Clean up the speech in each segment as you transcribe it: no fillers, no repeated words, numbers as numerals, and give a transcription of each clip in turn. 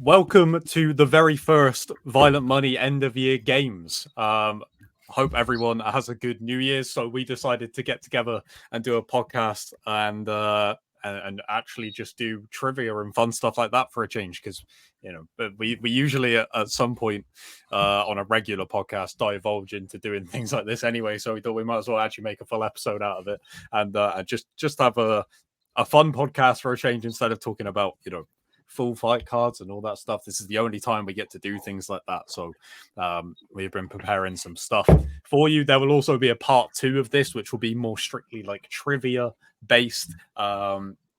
Welcome to the very first Violent Money end of year games. Hope everyone has a good New Year's. So we decided to get together and do a podcast and actually just do trivia and fun stuff like that for a change, because we usually at some point on a regular podcast divulge into doing things like this anyway. So we thought we might as well actually make a full episode out of it and just have a fun podcast for a change instead of talking about full fight cards and all that stuff. This is the only time we get to do things like that. So we've been preparing some stuff for you. There will also be a part 2 of this, which will be more strictly like trivia based.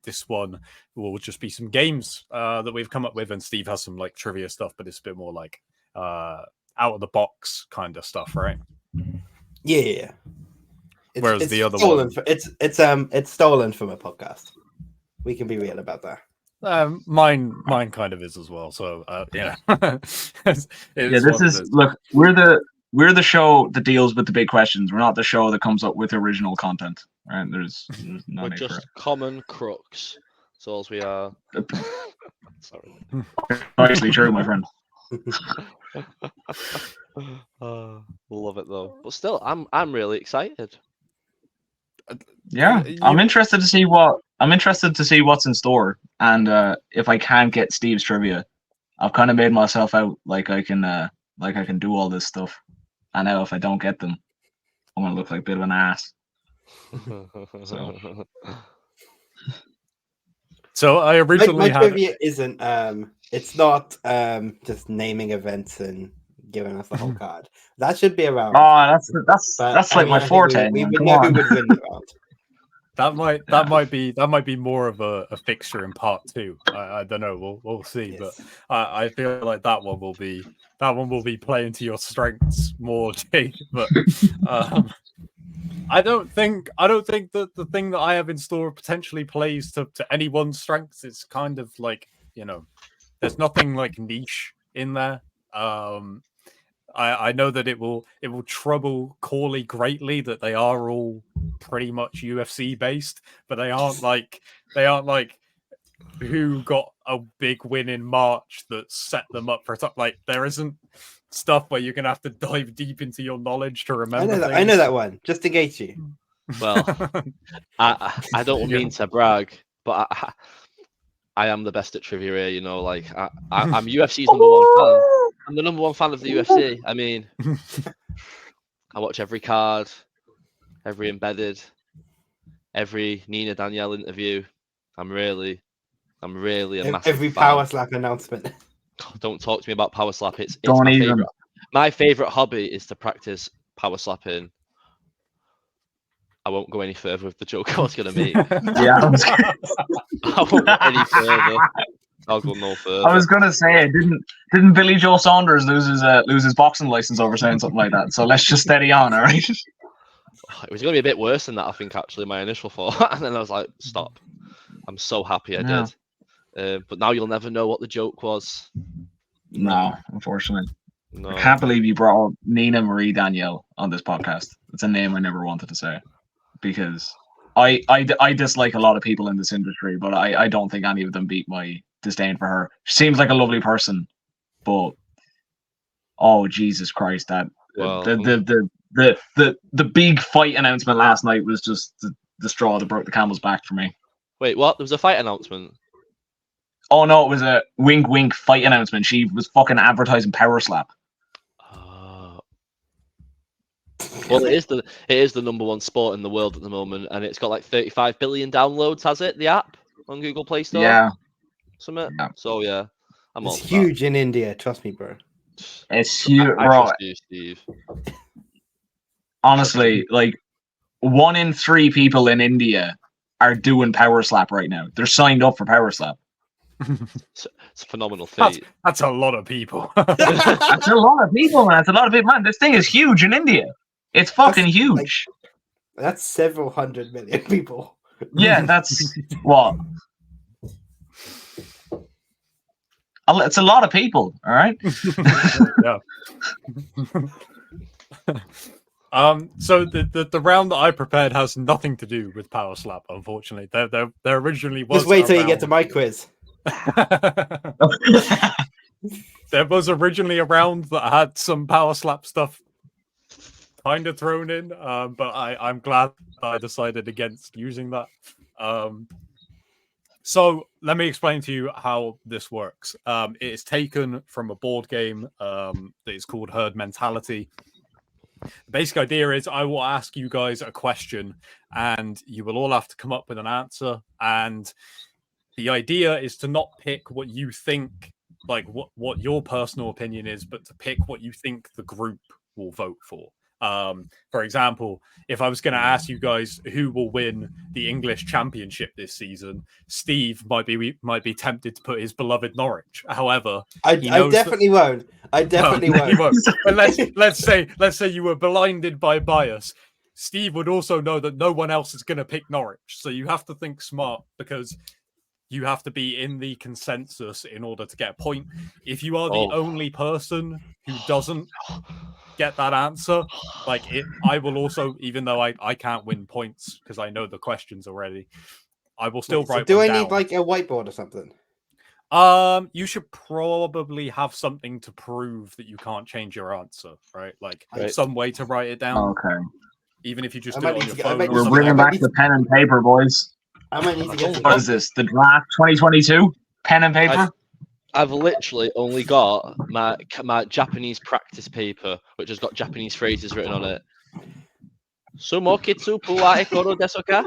This one will just be some games that we've come up with, and Steve has some like trivia stuff, but it's a bit more like out of the box kind of stuff, right? Yeah. Whereas the other one, it's stolen from a podcast. We can be real about that. Mine kind of is as well. So yeah. This is look. We're the show that deals with the big questions. We're not the show that comes up with original content. Right? There's we're just common crooks. That's all we are. Sorry. Actually, true, my friend. Love it though. But still, I'm really excited. Yeah, I'm interested to see what's in store, and if I can't get Steve's trivia, I've kind of made myself out like I can do all this stuff, and now if I don't get them, I'm gonna look like a bit of an ass. So I originally my trivia isn't it's not just naming events and giving us the whole card. That should be around. Oh, that's like my forte. We would know who would win the round. That might be more of a fixture in part 2. I don't know. We'll see. Yes. But I feel like that one will be playing to your strengths more, Jake. But I don't think that the thing that I have in store potentially plays to anyone's strengths. It's kind of like there's nothing like niche in there. I know that it will trouble Corley greatly that they are all pretty much UFC based, but they aren't like who got a big win in March that set them up for top. Like there isn't stuff where you're gonna have to dive deep into your knowledge to remember. I know that one. Just to gauge you. Well, I don't mean to brag, but I am the best at trivia here. Like I'm UFC's number 1 fan. I'm the number 1 fan of the UFC. I mean, I watch every card, every embedded, every Nina Danielle interview. I'm really a massive every fan. power slap announcement. Don't talk to me about power slap. It's don't my even. favorite. My favorite hobby is to practice power slapping. I won't go any further with the joke I was going to make. Yeah, I won't go any further. I'll go no further. I was gonna say, didn't Billy Joe Saunders lose his boxing license over saying something like that? So let's just steady on, all right? It was gonna be a bit worse than that, I think. Actually, my initial thought, and then I was like, "Stop!" I'm so happy I did. But now you'll never know what the joke was. No, unfortunately. No. I can't believe you brought up Nina Marie Danielle on this podcast. It's a name I never wanted to say because I dislike a lot of people in this industry, but I don't think any of them beat my disdain for her. She seems like a lovely person, but oh Jesus Christ, that the big fight announcement last night was just the straw that broke the camel's back for me. Wait, what? There was a fight announcement? Oh no, it was a wink wink fight announcement. She was fucking advertising Power Slap. Well, it is the number 1 sport in the world at the moment, and it's got like 35 billion downloads. Has it? The app on Google Play Store. Yeah. Something. Yeah. So yeah, it's huge in India. Trust me, bro. It's huge, I trust you, Steve. Honestly, like 1 in 3 people in India are doing Power Slap right now. They're signed up for Power Slap. It's a phenomenal feat. That's a lot of people. That's a lot of people, man. It's a lot of people, man. This thing is huge in India. It's fucking huge. That's several 100 million people. Yeah, that's what. It's a lot of people, all right? Yeah. So the round that I prepared has nothing to do with Power Slap, unfortunately. There originally was. Just wait till you get to my quiz. there was originally a round that had some power slap stuff kind of thrown in, but I'm glad I decided against using that. So let me explain to you how this works. It is taken from a board game that is called Herd Mentality. The basic idea is I will ask you guys a question and you will all have to come up with an answer. And the idea is to not pick what you think, like what your personal opinion is, but to pick what you think the group will vote for. For example, if I was going to ask you guys who will win the English Championship this season, Steve might be tempted to put his beloved Norwich. However, I definitely won't. I definitely won't. But let's say you were blinded by bias. Steve would also know that no one else is going to pick Norwich, so you have to think smart because you have to be in the consensus in order to get a point. If you are the only person who doesn't get that answer, I will also, even though I can't win points because I know the questions already, I will still write. Do I need like a whiteboard or something? You should probably have something to prove that you can't change your answer, right? Some way to write it down. Okay. Even if you just do it on your phone. We're bringing back the pen and paper, boys. I might need to get. What is this? The draft 2022? Pen and paper? I've literally only got my Japanese practice paper, which has got Japanese phrases written on it. Sumokitsu wa ekoro desu ka?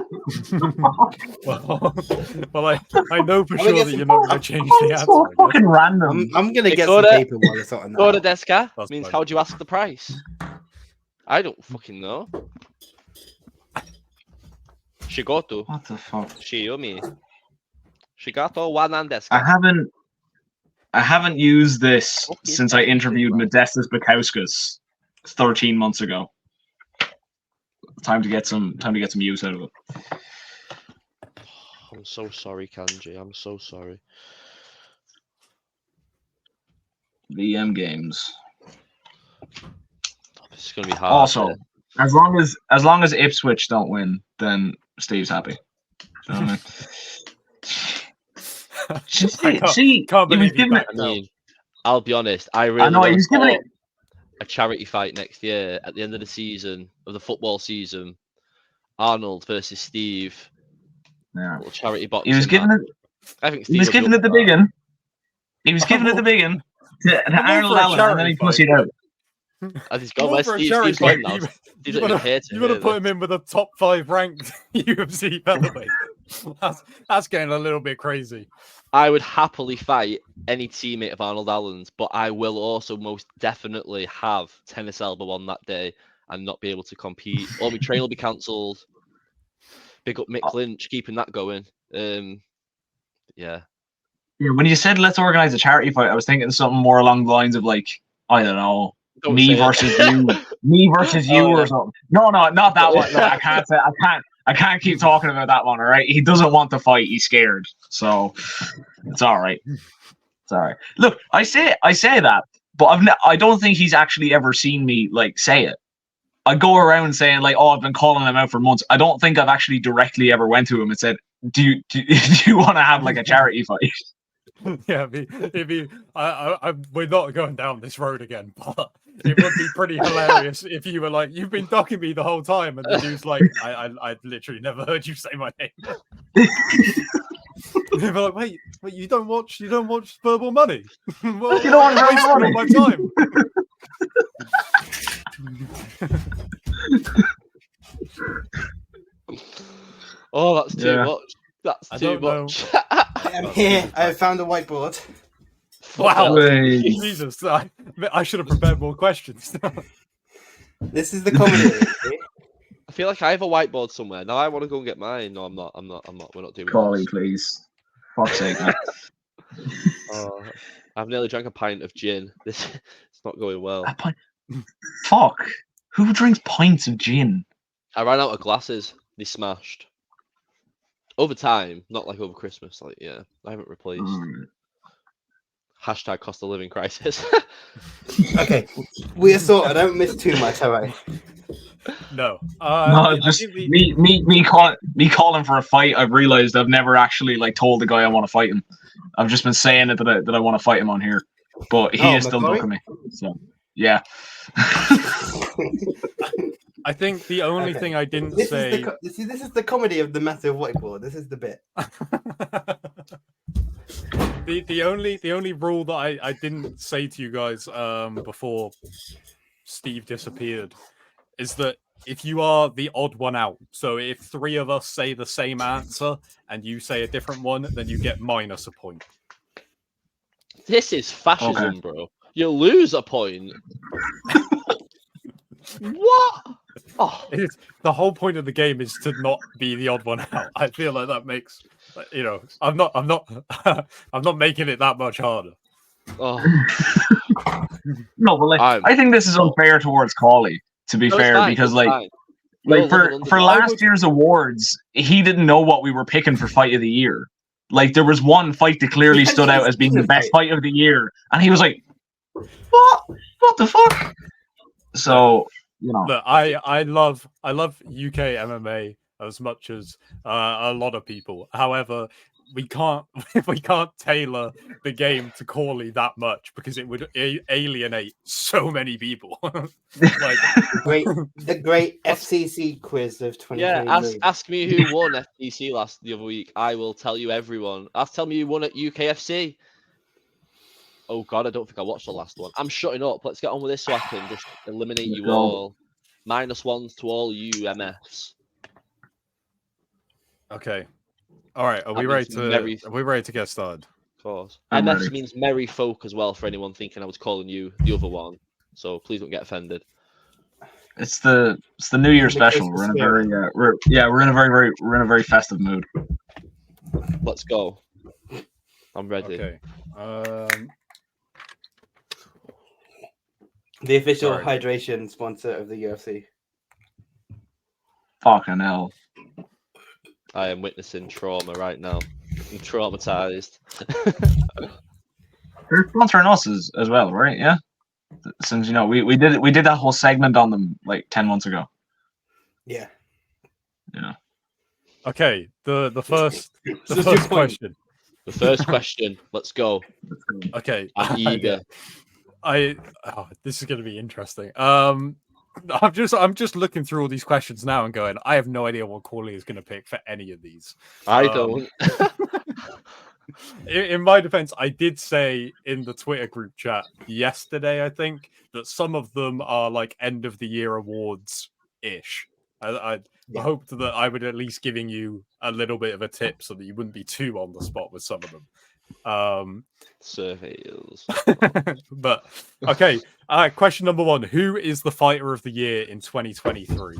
Well, I know for sure that you're not going to change the answer. So fucking random. I'm going to get some paper while it's on Ekoro desu ka means fine. how do you ask the price? I don't fucking know. Shigoto. What the fuck? Shiyomi. Shigato wa nan desu ka? I haven't used this since I interviewed Modestus Bakauskas 13 months ago. Time to get some use out of it. I'm so sorry, Kanji. I'm so sorry. VM games. It's gonna be hard. Also, as long as Ipswich don't win, then Steve's happy. You know what I mean? See, can't he was believe you giving it. backed I out. mean, I'll be honest. I really know he was giving it a charity fight next year at the end of the season of the football season. Arnold versus Steve. Yeah. Little charity boxing. He was giving it. I think He was giving it the big one. He was giving it the big one to Arnold Allen, and then he pussied out. And he's gone where Steve's gone now. Steve's not even here to You want to hear put this. him in with a top 5 ranked UFC featherweight. That's getting a little bit crazy. I would happily fight any teammate of Arnold Allen's, but I will also most definitely have tennis elbow on that day and not be able to compete. All my train will be cancelled. Big up Mick Lynch, keeping that going. Yeah. When you said let's organize a charity fight, I was thinking something more along the lines of like, I don't know, me versus you, or something. No, not that one. No, I can't keep talking about that one. All right, he doesn't want to fight. He's scared, so it's all right. It's all right. Look, I say that, but I don't think he's actually ever seen me like say it. I go around saying like, "Oh, I've been calling him out for months." I don't think I've actually directly ever went to him and said, "Do you want to have like a charity fight?" Yeah, we're not going down this road again, but it would be pretty hilarious if you were like, "You've been docking me the whole time," and the dude's like, "I literally never heard you say my name." They're like, wait, you don't watch Verbal Money? Well, You don't want wasting all my time. Oh, that's too Yeah. much. That's I too don't much. I am here. I have found a whiteboard. Wow, Wait. Jesus! I should have prepared more questions. This is the comedy. I feel like I have a whiteboard somewhere. Now I want to go and get mine. No, I'm not. We're not doing Collie, this. please. Fuck's sake, man. Oh, I've nearly drank a pint of gin. It's not going well. A pint. Fuck. Who drinks pints of gin? I ran out of glasses. They smashed. Over time, not like over Christmas. Like, yeah, I haven't replaced. Hashtag cost of living crisis. Okay, we're sorted. I don't miss too much, have I? No, No, just me calling for a fight. I've realized I've never actually like told the guy I want to fight him. I've just been saying it that I want to fight him on here. but he is still McCoy? ducking me. So yeah. I think the only Okay. thing I didn't This say. is this is the comedy of the massive whiteboard. This is the bit. the only rule that I didn't say to you guys before Steve disappeared is that if you are the odd one out, so if 3 of us say the same answer and you say a different one, then you get minus a point. This is fascism, bro. You lose a point. What? Oh, The whole point of the game is to not be the odd one out. I feel like that makes, I'm not I'm not making it that much harder. oh. No, but I think this is unfair towards Cauley. To be fair, fine, because fine. for last year's awards, he didn't know what we were picking for fight of the year. Like there was one fight that clearly stood out as being the best fight of the year, and he was like, "What the fuck?" So Look, I love UK MMA as much as a lot of people. However, we can't tailor the game to Cauley that much because it would alienate so many people. Like the great FCC quiz of 2023. Yeah, ask me who won FTC the other week. I will tell you everyone. Tell me who won at UKFC. Oh God, I don't think I watched the last one. I'm shutting up. Let's get on with this so I can just eliminate you all. -1s to all you MFs. Okay. All right. Are we ready to get started? Of course. I'm MFs ready. means merry folk as well for anyone thinking I was calling you the other one. So please don't get offended. It's the New Year special. We're in a very we're in a very festive mood. Let's go. I'm ready. Okay. The official hydration sponsor of the UFC. Fucking hell. I am witnessing trauma right now. I'm traumatized. They're sponsoring us as well, right? Yeah. Since we did that whole segment on them like 10 months ago. Yeah. Yeah. Okay. The first question. The first question. Let's go. Okay. I'm eager. This is going to be interesting. I'm just looking through all these questions now and going, I have no idea what Cauley is going to pick for any of these. I don't. In my defense, I did say in the Twitter group chat yesterday, I think, that some of them are like end of the year awards ish. I hoped that I would at least giving you a little bit of a tip so that you wouldn't be too on the spot with some of them. Surveils. But okay, question number 1: who is the fighter of the year in 2023?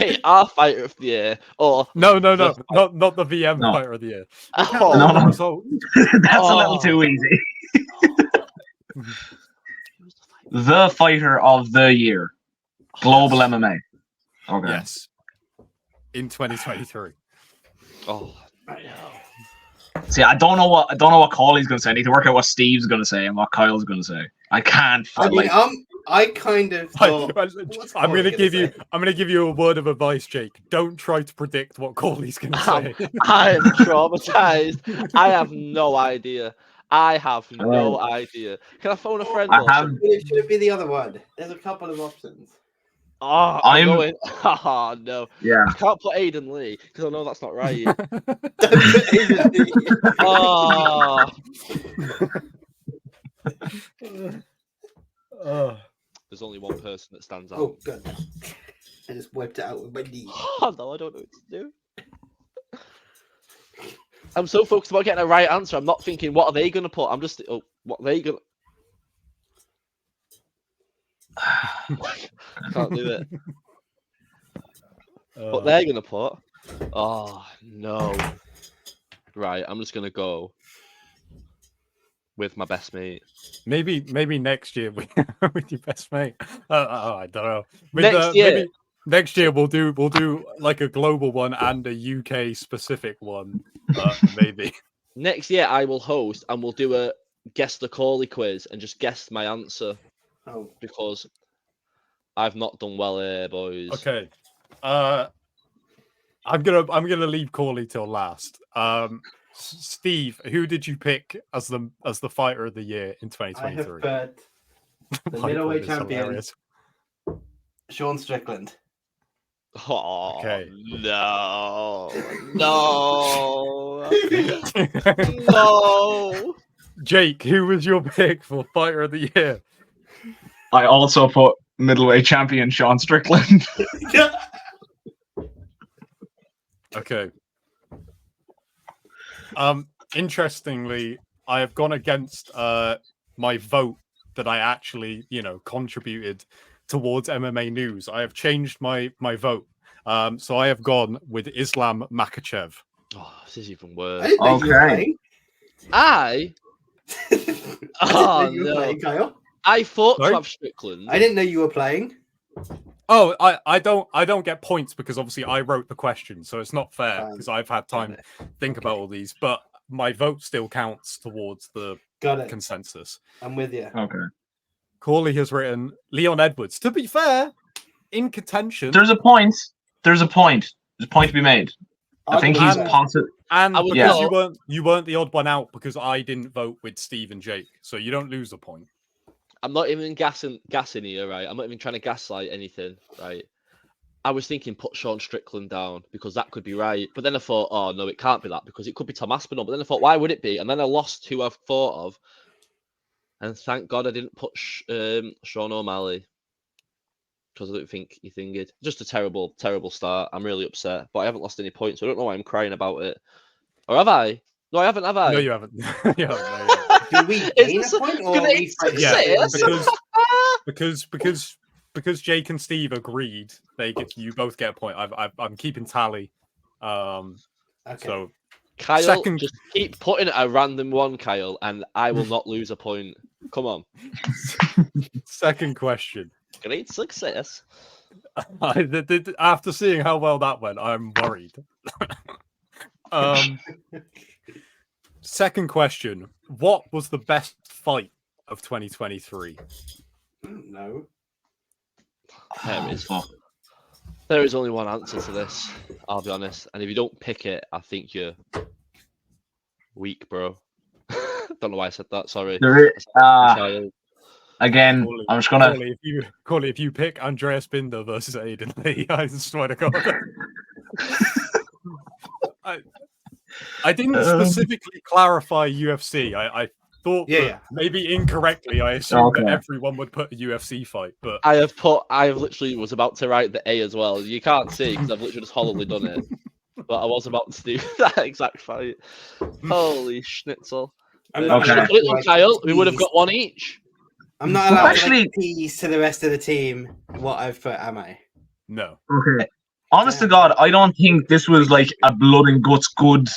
Wait, our fighter of the year, or no, not the VM fighter of the year. No. That's a little too easy. The fighter of the year, global MMA. Okay. Yes, in 2023. Oh, I know. See, I don't know what Cauley's going to say. I need to work out what Steve's going to say and what Kyle's going to say. I can't. I kind of thought. I'm going to give you a word of advice, Jake. Don't try to predict what Cauley's going to say. I am traumatized. I have no idea. idea. Can I phone a friend? Should it be the other one? There's a couple of options. Oh, I'm going. Oh no. Yeah. I can't put Aiden Lee because I know that's not right. There's only one person that stands out. Oh god. I just wiped it out with my knee. Oh no, I don't know what to do. I'm so focused about getting a right answer. I'm not thinking, what are they going to put? I'm just, what are they going to... I can't do it. What they're going to put? Oh, no. Right, I'm just going to go with my best mate. Maybe next year with your best mate. I don't know. Next year we'll do like a global one and a UK specific one. Maybe. Next year I will host and we'll do a guess the Cauley quiz and just guess my answer. Oh, because I've not done well here, boys. Okay. I'm gonna leave Cauley till last. Steve, who did you pick as the fighter of the year in I have 2023? put the My middleweight God, it's champion, hilarious. Sean Strickland. Oh Okay. no, no, no. Jake, who was your pick for fighter of the year? I also put middleweight champion Sean Strickland. Okay. Interestingly, I have gone against my vote that I actually, contributed towards MMA news. I have changed my vote. So I have gone with Islam Makhachev. Oh, this is even I worse. didn't know you were Okay. playing. I I didn't Oh, know you were no. playing, Kyle. I thought Sorry? to have Strickland. I didn't know you were playing. Oh, I don't get points because obviously I wrote the question, so it's not fair Fine. because I've had time to think about all these, but my vote still counts towards the Got it. consensus. I'm with you. Okay. Corley has written Leon Edwards. To be fair, in contention, There's a point. There's a point to be made. I think he's And- positive. and I would because go- you weren't the odd one out because I didn't vote with Steve and Jake, so you don't lose a point. I'm not even gassing here, right? I'm not even trying to gaslight anything, right? I was thinking put Sean Strickland down because that could be right. But then I thought, oh no, it can't be that because it could be Tom Aspinall. But then I thought, why would it be? And then I lost who I've thought of. And thank God I didn't put Sean O'Malley because I don't think he thingied. Just a terrible, terrible start. I'm really upset. But I haven't lost any points, so I don't know why I'm crying about it. Or have I? No, I haven't, have I? No, you haven't. You haven't, no, you haven't. Do we gain a point or are we fighting? Yeah, success? because Jake and Steve agreed, you both get a point. I'm keeping tally. Okay. So Kyle, Second- just keep putting a random one, Kyle, and I will not lose a point. Come on. second question. Great success. After seeing how well that went, I'm worried. Second question. What was the best fight of 2023? No. There is. There is only one answer to this, I'll be honest. And if you don't pick it, I think you're weak, bro. Don't know why I said that, sorry. There is, Child. again, Corley, I'm just gonna. Corley, if you pick Andreas Binder versus Aiden Lee, I swear to God. I didn't specifically clarify UFC. I thought that maybe incorrectly I assumed that everyone would put a UFC fight, but I literally was about to write the A as well. You can't see because I've literally just hollowly done it. But I was about to do that exact fight. Holy schnitzel. I'm not Okay. allowed Put it to, on like, Kyle, we would have tease- got one each. I'm not allowed to Actually- tease to the rest of the team what I've put, am I? no. Okay. Honest to God, I don't think this was like a blood and guts good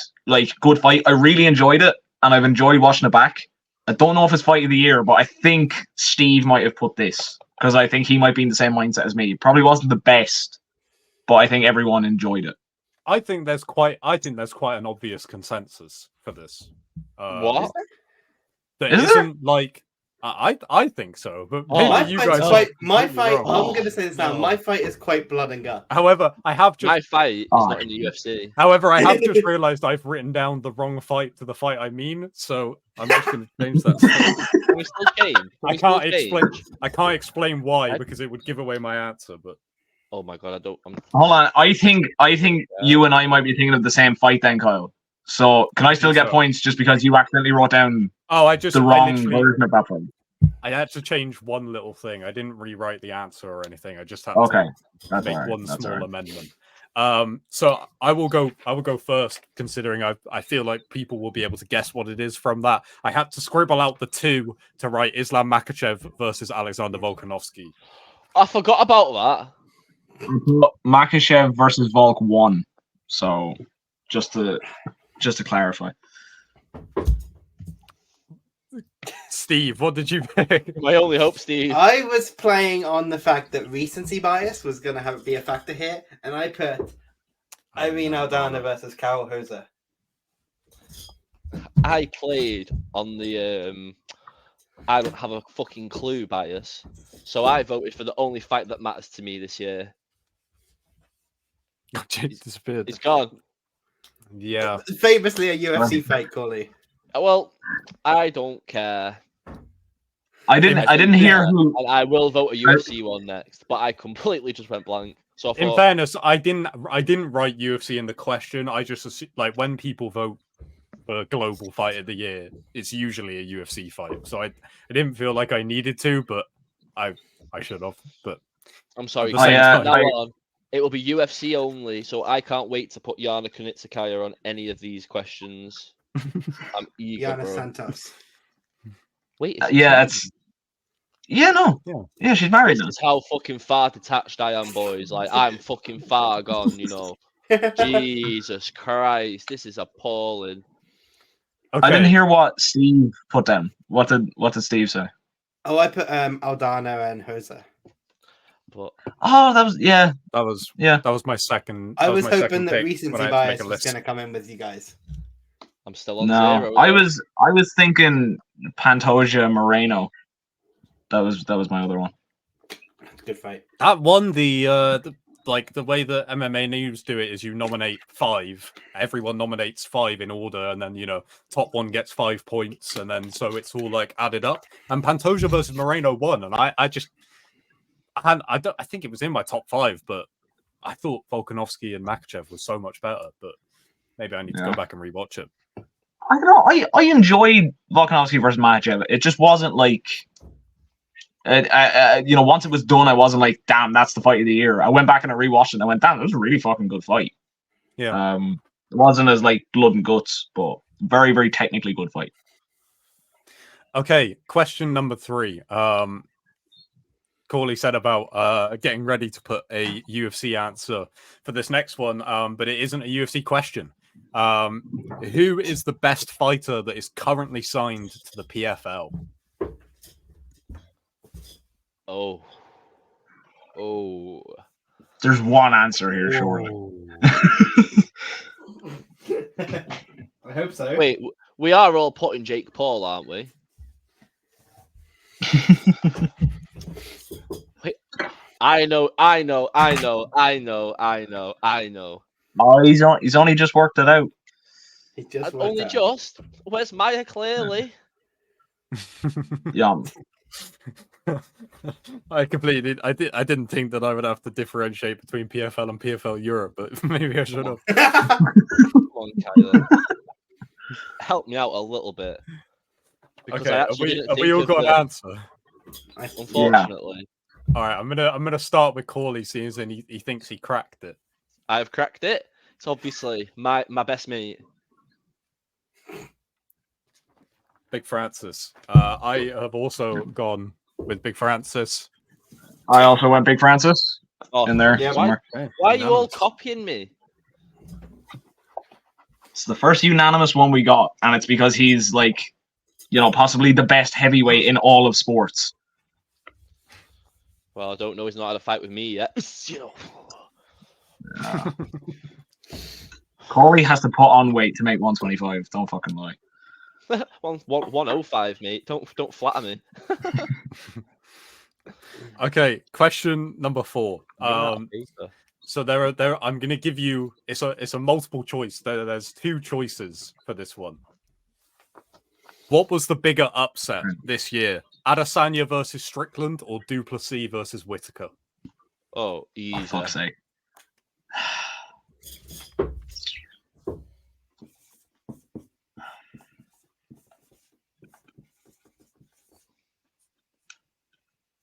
fight. I really enjoyed it, and I've enjoyed watching it back. I don't know if it's fight of the year, but I think Steve might have put this because I think he might be in the same mindset as me. Probably wasn't the best, but I think everyone enjoyed it. I think there's quite an obvious consensus for this. What? That Is there? isn't like I think so, but maybe My you fight's guys. quite, are my completely fight, wrong. I'm going to say this now, no. my fight is quite blood and gut. However, I have My just fight is Oh. not in the UFC. realized I've written down the wrong fight to the fight I mean, so I'm just going to change that. Can we still change? Can we still change? I can't explain why I- because it would give away my answer. But Oh my god, I'm Hold on, I think you and I might be thinking of the same fight then, Kyle. So can I still get So- points just because you accidentally wrote down I the wrong version of that fight? I had to change one little thing. I didn't rewrite the answer or anything. I just had Okay, to that's make all right. one That's small all right. amendment. So I will go first, considering I feel like people will be able to guess what it is from that. I had to scribble out the two to write Islam Makhachev versus Alexander Volkanovski. I forgot about Makhachev versus Volk won. So just to clarify. Steve, what did you pick? that. My only hope, Steve. I was playing on the fact that recency bias was going to be a factor here, and I put Irene Aldana versus Carol Hoser. I played on the I don't have a fucking clue bias. So I voted for the only fight that matters to me this year. Jake disappeared. It's gone. Yeah. Famously a UFC fight, Corley. Well, I don't care. I didn't hear who. And I will vote a UFC one next, but I completely just went blank. So I thought, In fairness, I didn't write UFC in the question. I just like when people vote for global fight of the year, it's usually a UFC fight. So I didn't feel like I needed to, but I should have. But I'm sorry. At the same time- Now on, it will be UFC only, so I can't wait to put Yana Kunitskaya on any of these questions. I'm eager, Yana bro. Santos. Wait, is she Yeah, married? it's. Yeah, no. Yeah, she's married This now. is how fucking far detached I am, boys. Like, I'm fucking far gone, you know. Jesus Christ, this is appalling. okay. I didn't hear what Steve put down. What did Steve say? Oh, I put Aldana and Jose. But Oh, that was That was my second. I that was my hoping second that pick recency when I had to make bias a was list. going to come in with you guys. I'm still on no. zero. I was thinking Pantoja Moreno. That was my other one. Good fight. That one, the way the MMA news do it is you nominate 5. Everyone nominates 5 in order, and then top one gets 5 points, and then so it's all like added up. And Pantoja versus Moreno won, and I think it was in my top 5, but I thought Volkanovski and Makachev was so much better. But maybe I need to go back and rewatch it. I don't know. I enjoyed Volkanovski versus Makachev. It just wasn't like. Once it was done, I wasn't like, damn, that's the fight of the year. I went back and I rewatched it and I went, damn, it was a really fucking good fight. Yeah. It wasn't as like blood and guts, but very, very technically good fight. Okay, question number 3. Corley said about getting ready to put a UFC answer for this next one, but it isn't a UFC question. Who is the best fighter that is currently signed to the PFL? Oh. There's one answer here, surely. I hope so. Wait, we are all putting Jake Paul, aren't we? Wait, I know. Oh, he's only just worked it out. He just Only just. Where's Maya? Clearly. Yeah. I completely I didn't think that I would have to differentiate between PFL and PFL Europe, but maybe I should have. Come on, Kyler. Help me out a little bit. Because Okay, I actually didn't have we think all of got an the- answer? Unfortunately, All right, I'm gonna start with Corley, seeing as he thinks he cracked it. I've cracked it. It's obviously my best mate. Big Francis. I have also gone with Big Francis. I also went Big Francis Oh, in there yeah, somewhere. why are you all copying me? It's the first unanimous one we got, and it's because he's like, possibly the best heavyweight in all of sports. Well, I don't know. He's not had a fight with me yet. Corey has to put on weight to make 125. Don't fucking lie. 105, mate. Don't flatter me. Okay, question number 4. So there I'm gonna give you it's a multiple choice. There's 2 choices for this one. What was the bigger upset this year? Adesanya versus Strickland or Duplessis versus Whitaker? Oh, easy. For fuck's sake.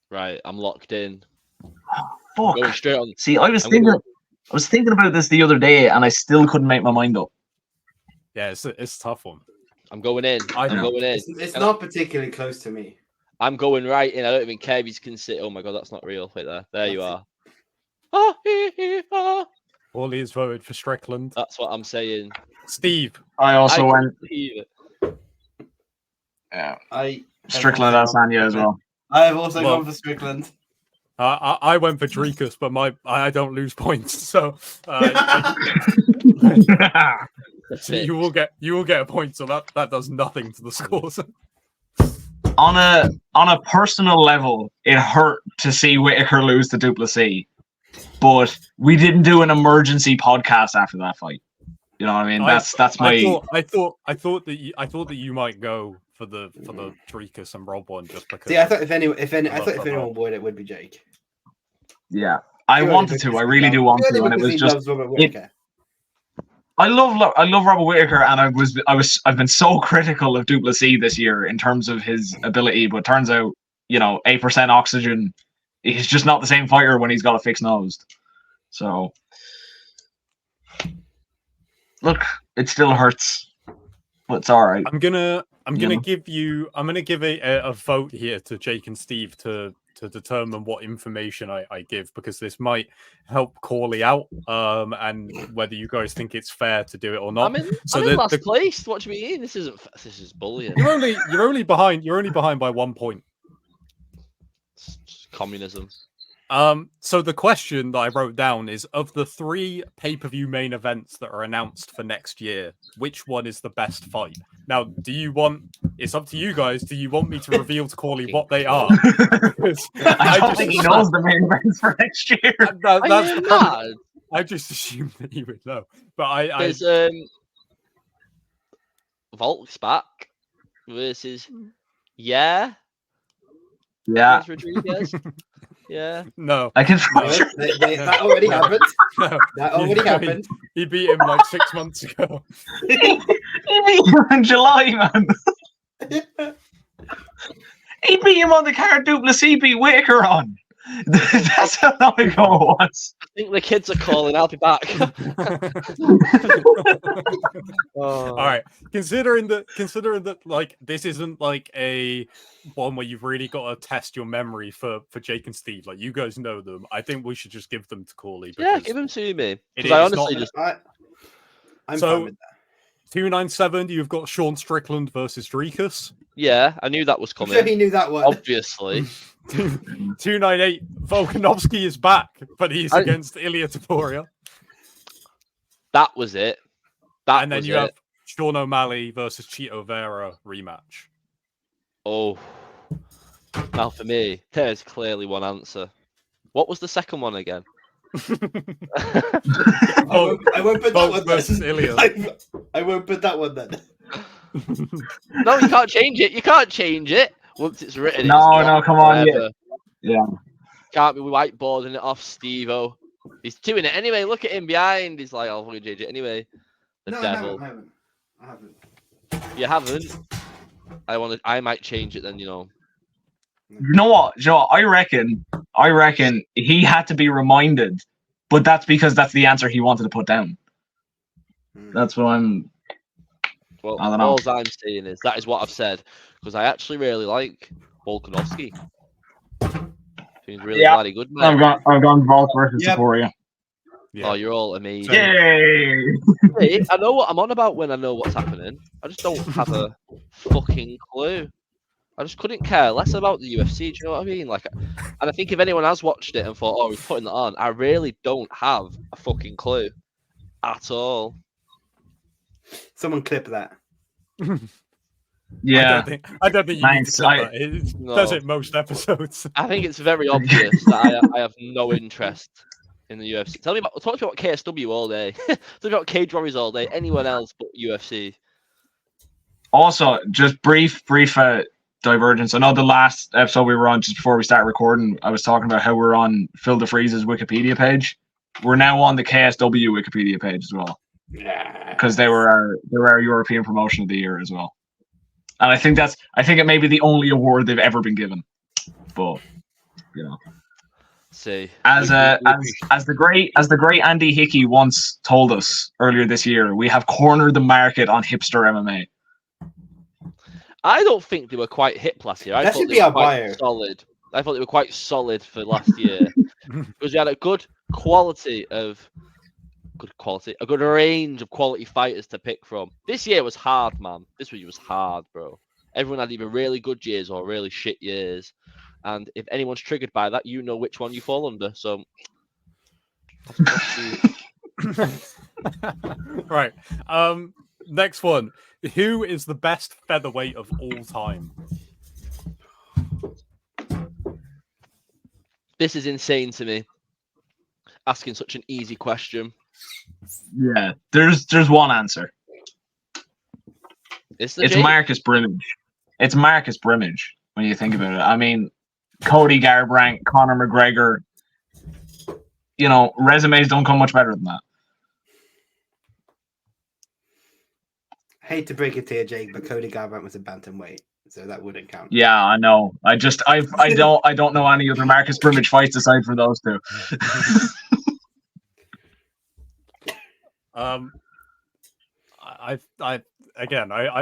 Right, I'm locked in. Fuck. Going straight on. See, I was thinking about this the other day, and I still couldn't make my mind up. Yeah, it's a tough one. I'm going in. I'm going in. It's not particularly close to me. I'm going right in. I don't even care if you can sit. Oh my god, that's not real. Wait there. There you are. Corley has voted for Strickland. That's what I'm saying. Steve. I also went Strickland Adesanya as well. I have also gone for Strickland. I went for Drekus, but I don't lose points, so so you will get a point. So that does nothing to the scores. On a personal level, it hurt to see Whitaker lose to Duplessis, but we didn't do an emergency podcast after that fight. You know what I mean? That's my. I thought that you might go for the Dricus and Rob one just because. See, I thought if anyone would, it would be Jake. Yeah, I wanted to. I really do want to, and it was just. I love Robert Whittaker, and I've been so critical of Duplessis this year in terms of his ability, but turns out 8% oxygen, he's just not the same fighter when he's got a fixed nose. So look, it still hurts, but it's all right. I'm gonna give a vote here to Jake and Steve to determine what information I give, because this might help Corley out, and whether you guys think it's fair to do it or not. I'm in last place. What do you mean? This is bullying. You're only behind by 1 point. It's communism. So the question that I wrote down is, of the 3 pay-per-view main events that are announced for next year, which one is the best fight? Now, it's up to you guys. Do you want me to reveal to Corley what they are? I don't think he knows the main events for next year. I just assumed that he would know. But There's Volk's back versus Rodriguez. Yeah. No. I can. That already happened. No. That already happened. He beat him like 6 months ago. He beat him in July, man. He beat him on the card Duplessis beat Whittaker on. That's how long ago it was. I think the kids are calling. I'll be back. All right. Considering that like this isn't like a one where you've really got to test your memory for Jake and Steve. Like, you guys know them. I think we should just give them to Corley. Yeah, give them to me. Because I honestly I'm fine with that. 297, you've got Sean Strickland versus Dricus. Yeah, I knew that was coming. I'm sure he knew that one. Obviously. 298, Volkanovski is back, but he's against Ilya Taporia. That was it. And then you have Sean O'Malley versus Chito Vera rematch. Oh. Now for me, there's clearly one answer. What was the second one again? I won't put that one versus Ilya. I won't put that one then. No, you can't change it. You can't change it once it's written. No, come on, yeah. Can't be whiteboarding it off, Steve-O. He's doing it anyway. Look at him behind. He's like, I'll fucking change it anyway. The devil. I haven't. You haven't. I might change it then. You know what, Joe? I reckon he had to be reminded, but that's because that's the answer he wanted to put down. That's what I'm. Well, I don't know. all I'm saying is that is what I've said, because I actually really like Volkanovski. Seems really bloody good, man. I've gone Volk versus Taporia. Yeah. Oh, you're all amazing. Yay! Hey, I know what I'm on about when I know what's happening. I just don't have a fucking clue. I just couldn't care less about the UFC. Do you know what I mean? Like, and I think if anyone has watched it and thought, "Oh, he's putting that on," I really don't have a fucking clue at all. Someone clip that. Yeah, I don't think you need to clip that. It does it most episodes. I think it's very obvious that I have no interest in the UFC. Talk to me about KSW all day. Talk to me about Cage Warriors all day. Anyone else but UFC. Also, just brief divergence. I know the last episode we were on, just before we start recording, I was talking about how we're on Phil DeFreeze's Wikipedia page. We're now on the KSW Wikipedia page as well, because they were our European Promotion of the Year as well. And I think it may be the only award they've ever been given. But see, as the great Andy Hickey once told us earlier this year, we have cornered the market on hipster MMA. I don't think they were quite hip last year. That should be our buyer. Solid. I thought they were quite solid for last year because we had a good range of quality fighters to pick from. This year was hard, man. This year was hard, bro. Everyone had either really good years or really shit years. And if anyone's triggered by that, you know which one you fall under. So, right. Next one. Who is the best featherweight of all time? This is insane to me. Asking such an easy question. Yeah, there's one answer. It's It's Marcus Brimage. It's Marcus Brimage when you think about it. I mean, Cody Garbrandt, Conor McGregor. You know, resumes don't come much better than that. Hate to break it to you, Jake, but Cody Garbrandt was a bantamweight, so that wouldn't count. Yeah, I know. I don't know any other Marcus Brimage fights aside from those two. I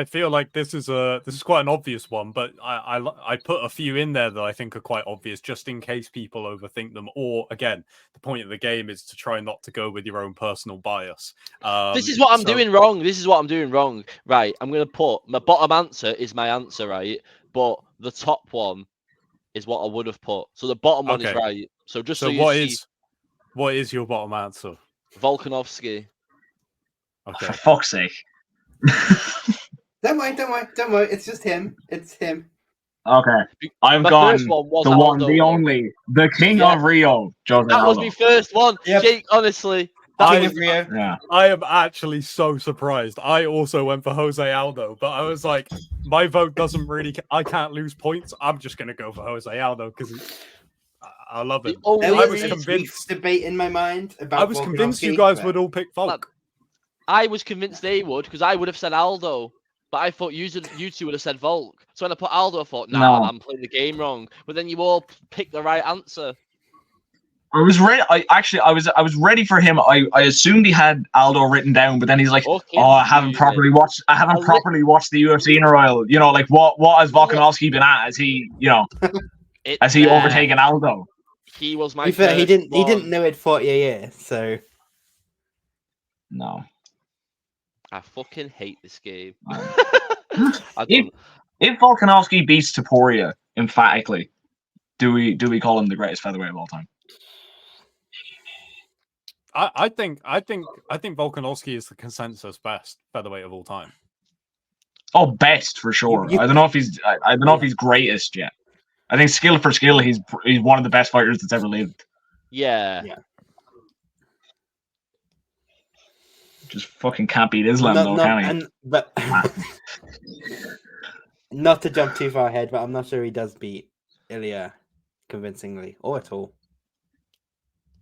feel like this is quite an obvious one, but I put a few in there that I think are quite obvious, just in case people overthink them. Or again, the point of the game is to try not to go with your own personal bias. This is what I'm doing wrong. This is what I'm doing wrong. Right, I'm gonna put my bottom answer is my answer, right? But the top one is what I would have put. So the bottom one is right. So just so you see, what is your bottom answer? Volkanovski. Okay. For fuck's sake. Don't worry. It's just him. It's him. Okay. I've gone the one, the only, the king of Rio, Jose That was Aldo. my first one. Yep. Jake, honestly. I am actually so surprised. I also went for Jose Aldo, but I was like, my vote doesn't really. I can't lose points. I'm just gonna go for Jose Aldo because I love it. I was convinced. Debate in my mind about. I was convinced you guys would all pick Volk. I was convinced they would because I would have said Aldo, but I thought you two would have said Volk. So when I put Aldo, I thought, nah, I'm playing the game wrong. But then you all picked the right answer. I was ready. I was ready for him. I assumed he had Aldo written down, but then he's like, I haven't properly watched the UFC in a while. You know, like what has Volkanovski been at? Has he, you know, has he overtaken Aldo? He was my. To be fair, he didn't know it 40 a year, so no. I fucking hate this game. If Volkanovski beats Topuria emphatically, do we call him the greatest featherweight of all time? I think Volkanovski is the consensus best featherweight of all time. Oh, best for sure. I don't know if he's greatest yet. I think skill for skill, he's one of the best fighters that's ever lived. Yeah. Just fucking can't beat Islam can he? But not to jump too far ahead, but I'm not sure he does beat Ilya convincingly or at all.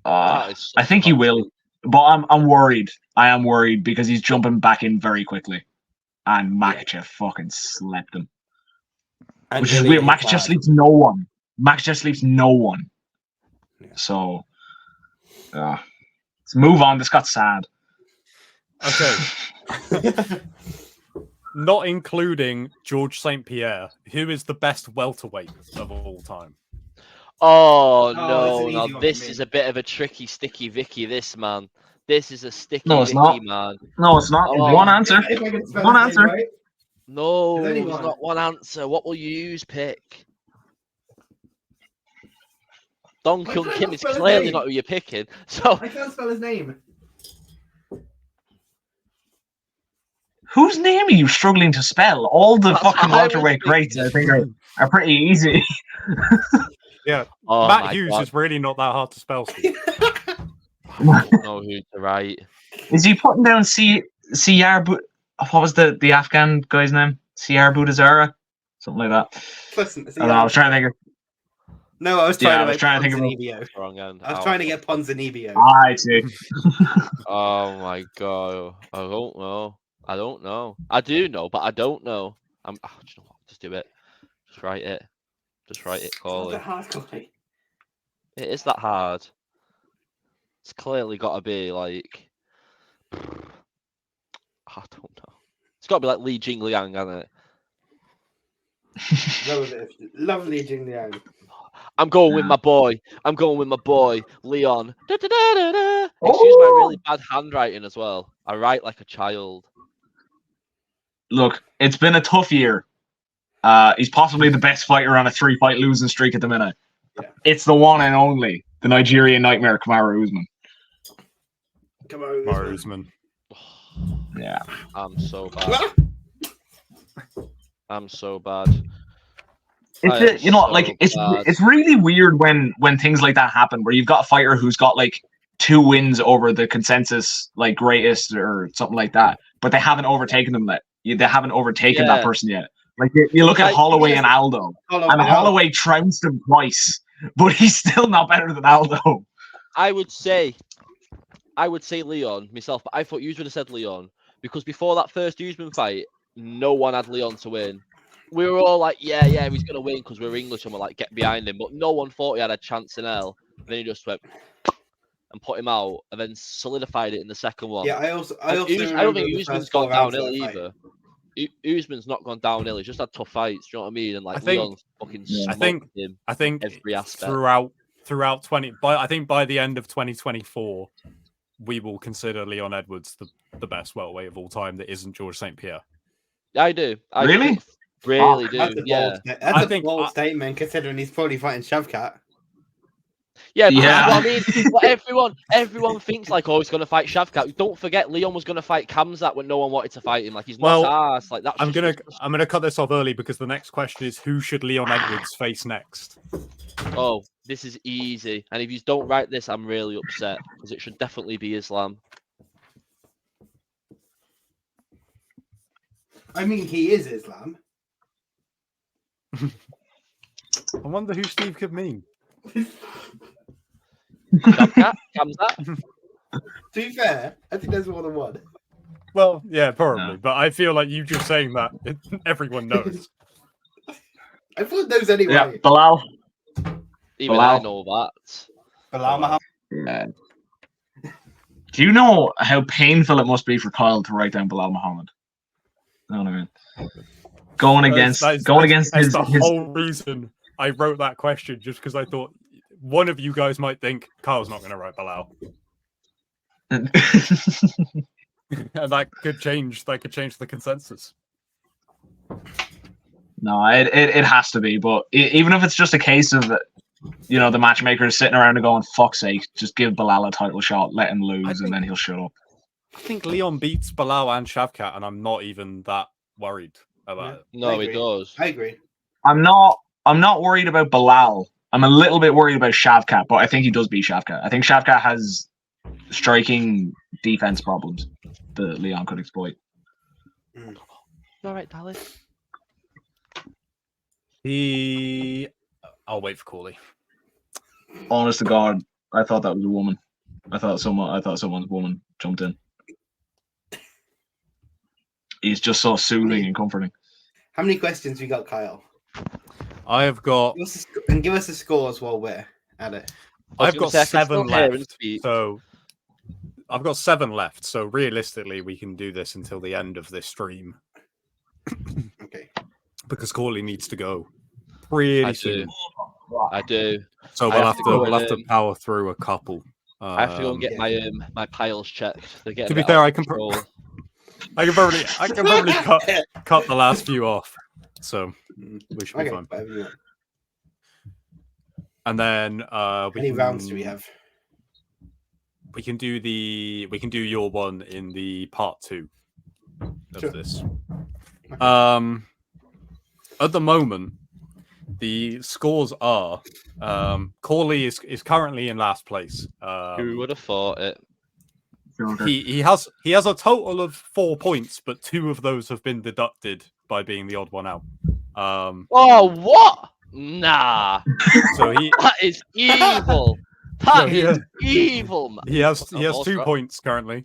I think he will, but I'm worried. I am worried because he's jumping back in very quickly, and Makhachev fucking slept him, which is weird. Makhachev sleeps no one. Yeah. So, let's move on. This got sad. Okay. Not including George St. Pierre, who is the best welterweight of all time? Oh no! This is a bit of a tricky, sticky Vicky. This man, this is a sticky Vicky, man. No, it's not. One answer. One answer. Right? No, there's not one answer. What will you use? Pick. Dong Kyung Kim is clearly not who you're picking. So I can't spell his name. Whose name are you struggling to spell? All the fucking welterweight greats, I think, are pretty easy. Yeah, Matt Hughes is really not that hard to spell. I don't know who to write. Is he putting down Siyar? What was the Afghan guy's name? Siyar Budazara, something like that. Listen, I don't know. I was trying to think. No, I was trying to think of wrong end. I was trying to get Ponzinibbio. I see. Oh my god! I don't know. I do know, but I don't know. Do you know what? Just do it. Just write it. Call it. It is that hard. It's clearly got to be like. I don't know. It's got to be like Li Jingliang, hasn't it? Lovely Jingliang. I'm going with my boy. Leon. Excuse my really bad handwriting as well. I write like a child. Look, it's been a tough year. He's possibly the best fighter on a 3-fight losing streak at the minute. Yeah. It's the one and only, the Nigerian nightmare, Kamaru Usman. Kamaru Usman. Yeah. I'm so bad. It's really weird when things like that happen, where you've got a fighter who's got like 2 wins over the consensus like greatest or something like that, but they haven't overtaken them yet. They haven't overtaken that person yet. Like you look at Holloway and Aldo, and Holloway trounced him twice, but he's still not better than Aldo. I would say Leon myself, but I thought you would have said Leon because before that first Usman fight, no one had Leon to win. We were all like, yeah, he's gonna win because we're English and we're like, get behind him. But no one thought he had a chance in hell. And then he just went and put him out, and then solidified it in the second one. Yeah, I don't think Usman's gone downhill either. Usman's not gone downhill. He's just had tough fights. Do you know what I mean? And like Leon's fucking smoked him. I think every aspect throughout 20. I think by the end of 2024, we will consider Leon Edwards the best welterweight of all time. That isn't George St. Pierre. I do. Really? Really do. That's a bold statement considering he's probably fighting Shavkat. Yeah, but that's what I mean. But everyone thinks like, oh, he's going to fight Shavkat. Don't forget, Leon was going to fight Khamzat when no one wanted to fight him. Like he's not ass. Like that's. I'm gonna cut this off early because the next question is who should Leon Edwards face next? Oh, this is easy. And if you don't write this, I'm really upset because it should definitely be Islam. I mean, he is Islam. I wonder who Steve could mean. Shavkat, Khamzat. To be fair, I think there's more than one. Well, yeah, probably, but I feel like you just saying that everyone knows. Everyone knows anyway. Yeah, Bilal. Even I know that. Bilal Muhammad. Yeah. Do you know how painful it must be for Kyle to write down Bilal Muhammad? You know what I mean? Going against his whole reason I wrote that question, just because I thought one of you guys might think Kyle's not going to write Bilal. And that could change the consensus. No, it has to be. But even if it's just a case of, the matchmaker is sitting around and going, "Fuck's sake, just give Bilal a title shot, let him lose, and then he'll shut up." I think Leon beats Bilal and Shavkat, and I'm not even that worried about it. No, he does. I agree. I'm not worried about Bilal. I'm a little bit worried about Shavkat, but I think he does beat Shavkat. I think Shavkat has striking defense problems that Leon could exploit. All right, Dallas. I'll wait for Cooley. Honest to God, I thought that was a woman. I thought someone's woman jumped in. He's just so soothing and comforting. How many questions we got, Kyle? I have got. Give us the scores while we're at it. I've got 7 left. So I've got 7 left. So realistically, we can do this until the end of this stream. Okay. Because Corley needs to go pretty soon. I do. So we'll have to power through a couple. I have to go and get my piles checked. To be fair, I can probably cut the last few off. So we should be fine. And then how many rounds do we have? We can do your one in the part 2 of this. At the moment, the scores are Corley is currently in last place. Who would have thought it? He has a total of 4 points, but 2 of those have been deducted by being the odd one out. What? Nah. So that is evil. That is evil, man. He has 2 points currently.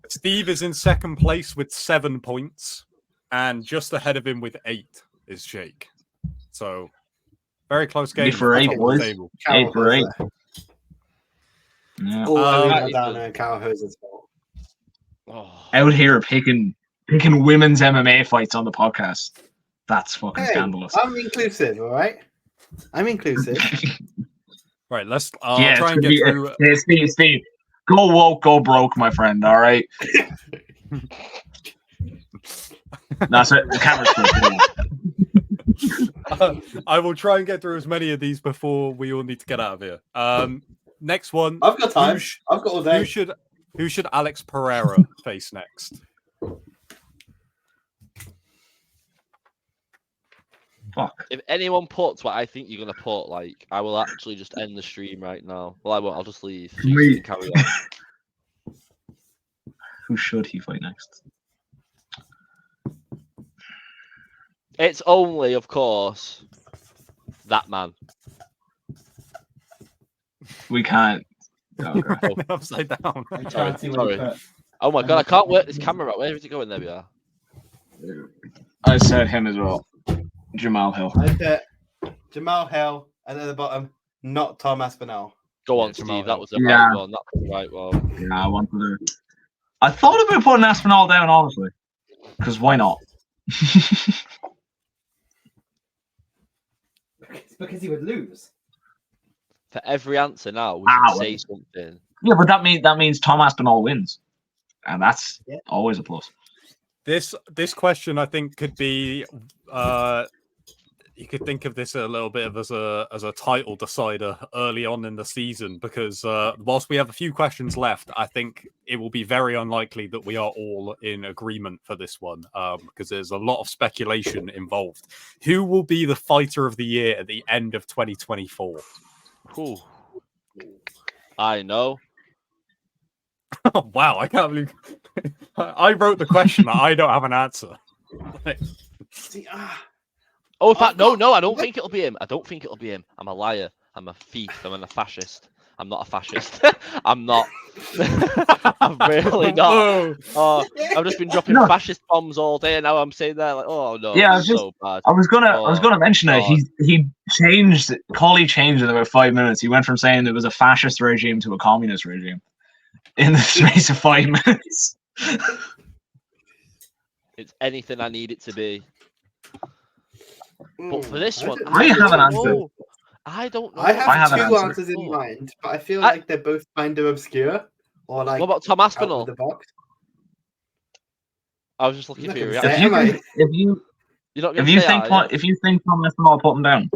Steve is in second place with 7 points, and just ahead of him with 8 is Jake. So very close game. 8 for 8, boys. 8 for 8. Yeah. Out here picking women's MMA fights on the podcast. That's fucking scandalous. I'm inclusive, all right? I'm inclusive. Right, let's try and get through. Steve, go woke, go broke, my friend. All right. That's it. The camera's I will try and get through as many of these before we all need to get out of here. Next one. I've got time. I've got all day. Who should Alex Pereira face next? Fuck. If anyone puts what I think you're gonna put, like, I will actually just end the stream right now. Well, I won't. I'll just leave. So you can carry on. Who should he fight next? It's only, of course, that man. We can't. Okay. Upside down. I'm trying to see what Sorry. you put. Oh my god, I can't work this camera out. Where is it going? There we are. I said him as well. Jamal Hill. I put Jamal Hill, and at the bottom, not Tom Aspinall. Go on, Yeah, Steve. Jamal That Hill. was the Yeah. right one. That's the right one. Yeah, I wanted to. I thought about putting Aspinall down, honestly. Because why not? Because he would lose. For every answer now, we Ah, should say something. Yeah, but that means Tom Aspinall wins. And that's Yeah. always a plus. This question, I think, could be. You could think of this a little bit of as a title decider early on in the season, because whilst we have a few questions left, I think it will be very unlikely that we are all in agreement for this one, because there's a lot of speculation involved. Who will be the fighter of the year at the end of 2024? Whew. I know. Wow, I can't believe I wrote the question. I don't have an answer. See, Oh, in fact, I've no, I don't think it'll be him. I don't think it'll be him. I'm a liar. I'm a thief. I'm a fascist. I'm not a fascist. I'm not. I'm really not. Whoa. Oh, I've just been dropping No. fascist bombs all day, and now I'm saying that like, oh no, Yeah, it's so bad. I was gonna mention it. God. He changed. Coley changed in about 5 minutes. He went from saying it was a fascist regime to a communist regime in the space of 5 minutes. It's anything I need it to be. But for this one, I have an don't answer. know. I don't know. I have an two answer. answers in Oh. mind, but I feel like they're both kind of obscure or like What about Tom out Aspinall? of the box. I was just looking Look for your at reaction. that. If you You're not if going to you say think are you? if you think Tom Aspinall, put him down.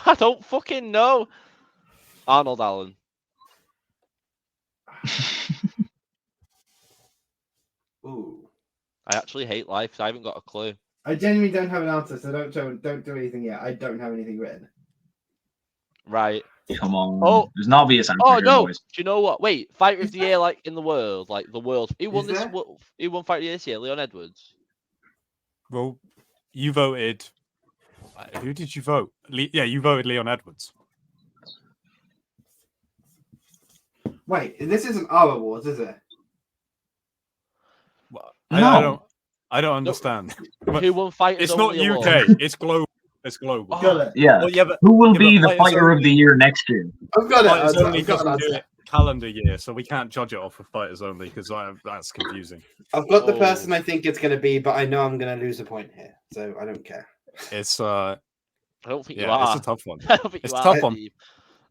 I don't fucking know. Arnold Allen. Ooh. I actually hate life, so I haven't got a clue. I genuinely don't have an answer, so don't do anything yet. I don't have anything written. Right. Come on. Oh. There's an obvious answer Oh here, no! boys. Do you know what? Wait, fighter of the year, like in the world, like the world. Who won Is this? there? Who won fighter of the year this year? Leon Edwards. Well, you voted. Who did you vote? Yeah, you voted Leon Edwards. Wait, this isn't our awards, is it? Well, No. I don't understand. But Who won fighters it's not only UK. award? It's global. It's global. Oh, Got it. Yeah. Well, yeah, but Who will yeah, be but the fighters fighter of only- the year next year? I've got fighters it. only I've got an doesn't do answer. it calendar year, so we can't judge it off of fighters only because that's confusing. I've got the Oh. person I think it's going to be, but I know I'm going to lose a point here, so I don't care. It's I don't think you yeah, are. it's a tough one. I don't think It's you a are. tough one. Steve.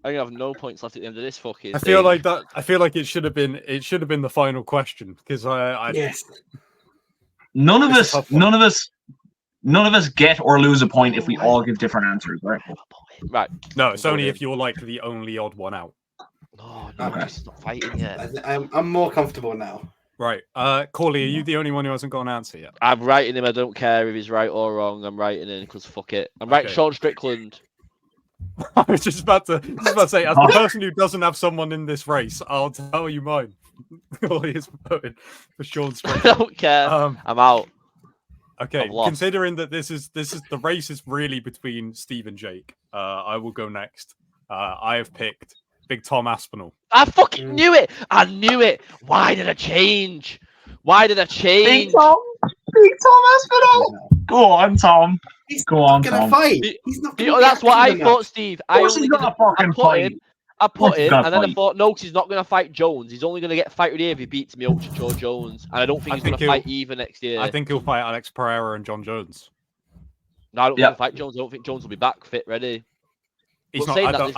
I'm gonna have no points left at the end of this fucking. I feel thing. like that. I feel like it should have been. It should have been the final question because I Yes. None of It's a us tough one. none of us get or lose a point if we all give different answers, right? Right. no. It's Go only in. if you're like the only odd one out. No, no, Okay. he's not fighting yet. I'm more comfortable now. Right. Corley, are you the only one who hasn't got an answer yet? I'm writing him. I don't care if he's right or wrong. I'm writing him because fuck it. I'm writing Okay. Sean Strickland. I was just about to say, as the person who doesn't have someone in this race, I'll tell you mine. Corley is voting for Sean I Strickland. don't care. Um, I'm out. okay, I've lost. considering that this is the race is really between Steve and Jake, I will go next. I have picked Big Tom Aspinall. I fucking knew it. I knew it. Why did I change? Why did I change? Big Tom Aspinall. Go on, Tom. He's Go on, not going Tom. to fight. You- He's not You going know, to that's what I thought, Steve. Of course he's gonna fucking fight. I course put he's him, gonna and then I fight. thought, no, because he's not going to fight Jones. He's only going to get fighter of the year if he beats Miocic or Jones. And I don't think I he's going think to fight either next year. I think he'll fight Alex Pereira and John Jones. No, I don't Yeah. think he'll fight Jones. I don't think Jones will be back fit, ready. He's Well, not. saying I that, don't. this-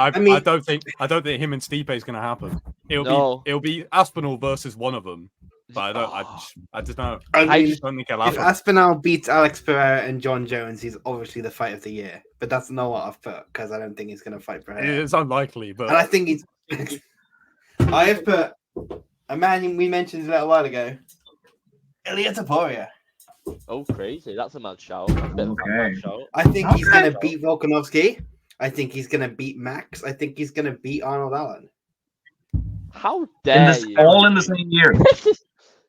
I don't think him and Stipe is going to happen. No. It'll be Aspinall versus one of them. But I don't. Oh. I just don't. I I mean, just don't think it'll if happen. Aspinall beats Alex Pereira and John Jones, he's obviously the fight of the year. But that's not what I've put because I don't think he's going to fight Pereira. It's unlikely, but And I think he's. I have put a man we mentioned a little while ago, Ilia Topuria. Oh, crazy! That's a mad shout. That's a bit of a mad Okay. shout. I think he's Okay. going to beat Volkanovski. I think he's going to beat Max. I think he's going to beat Arnold Allen. How In dare this, you? all in the same year.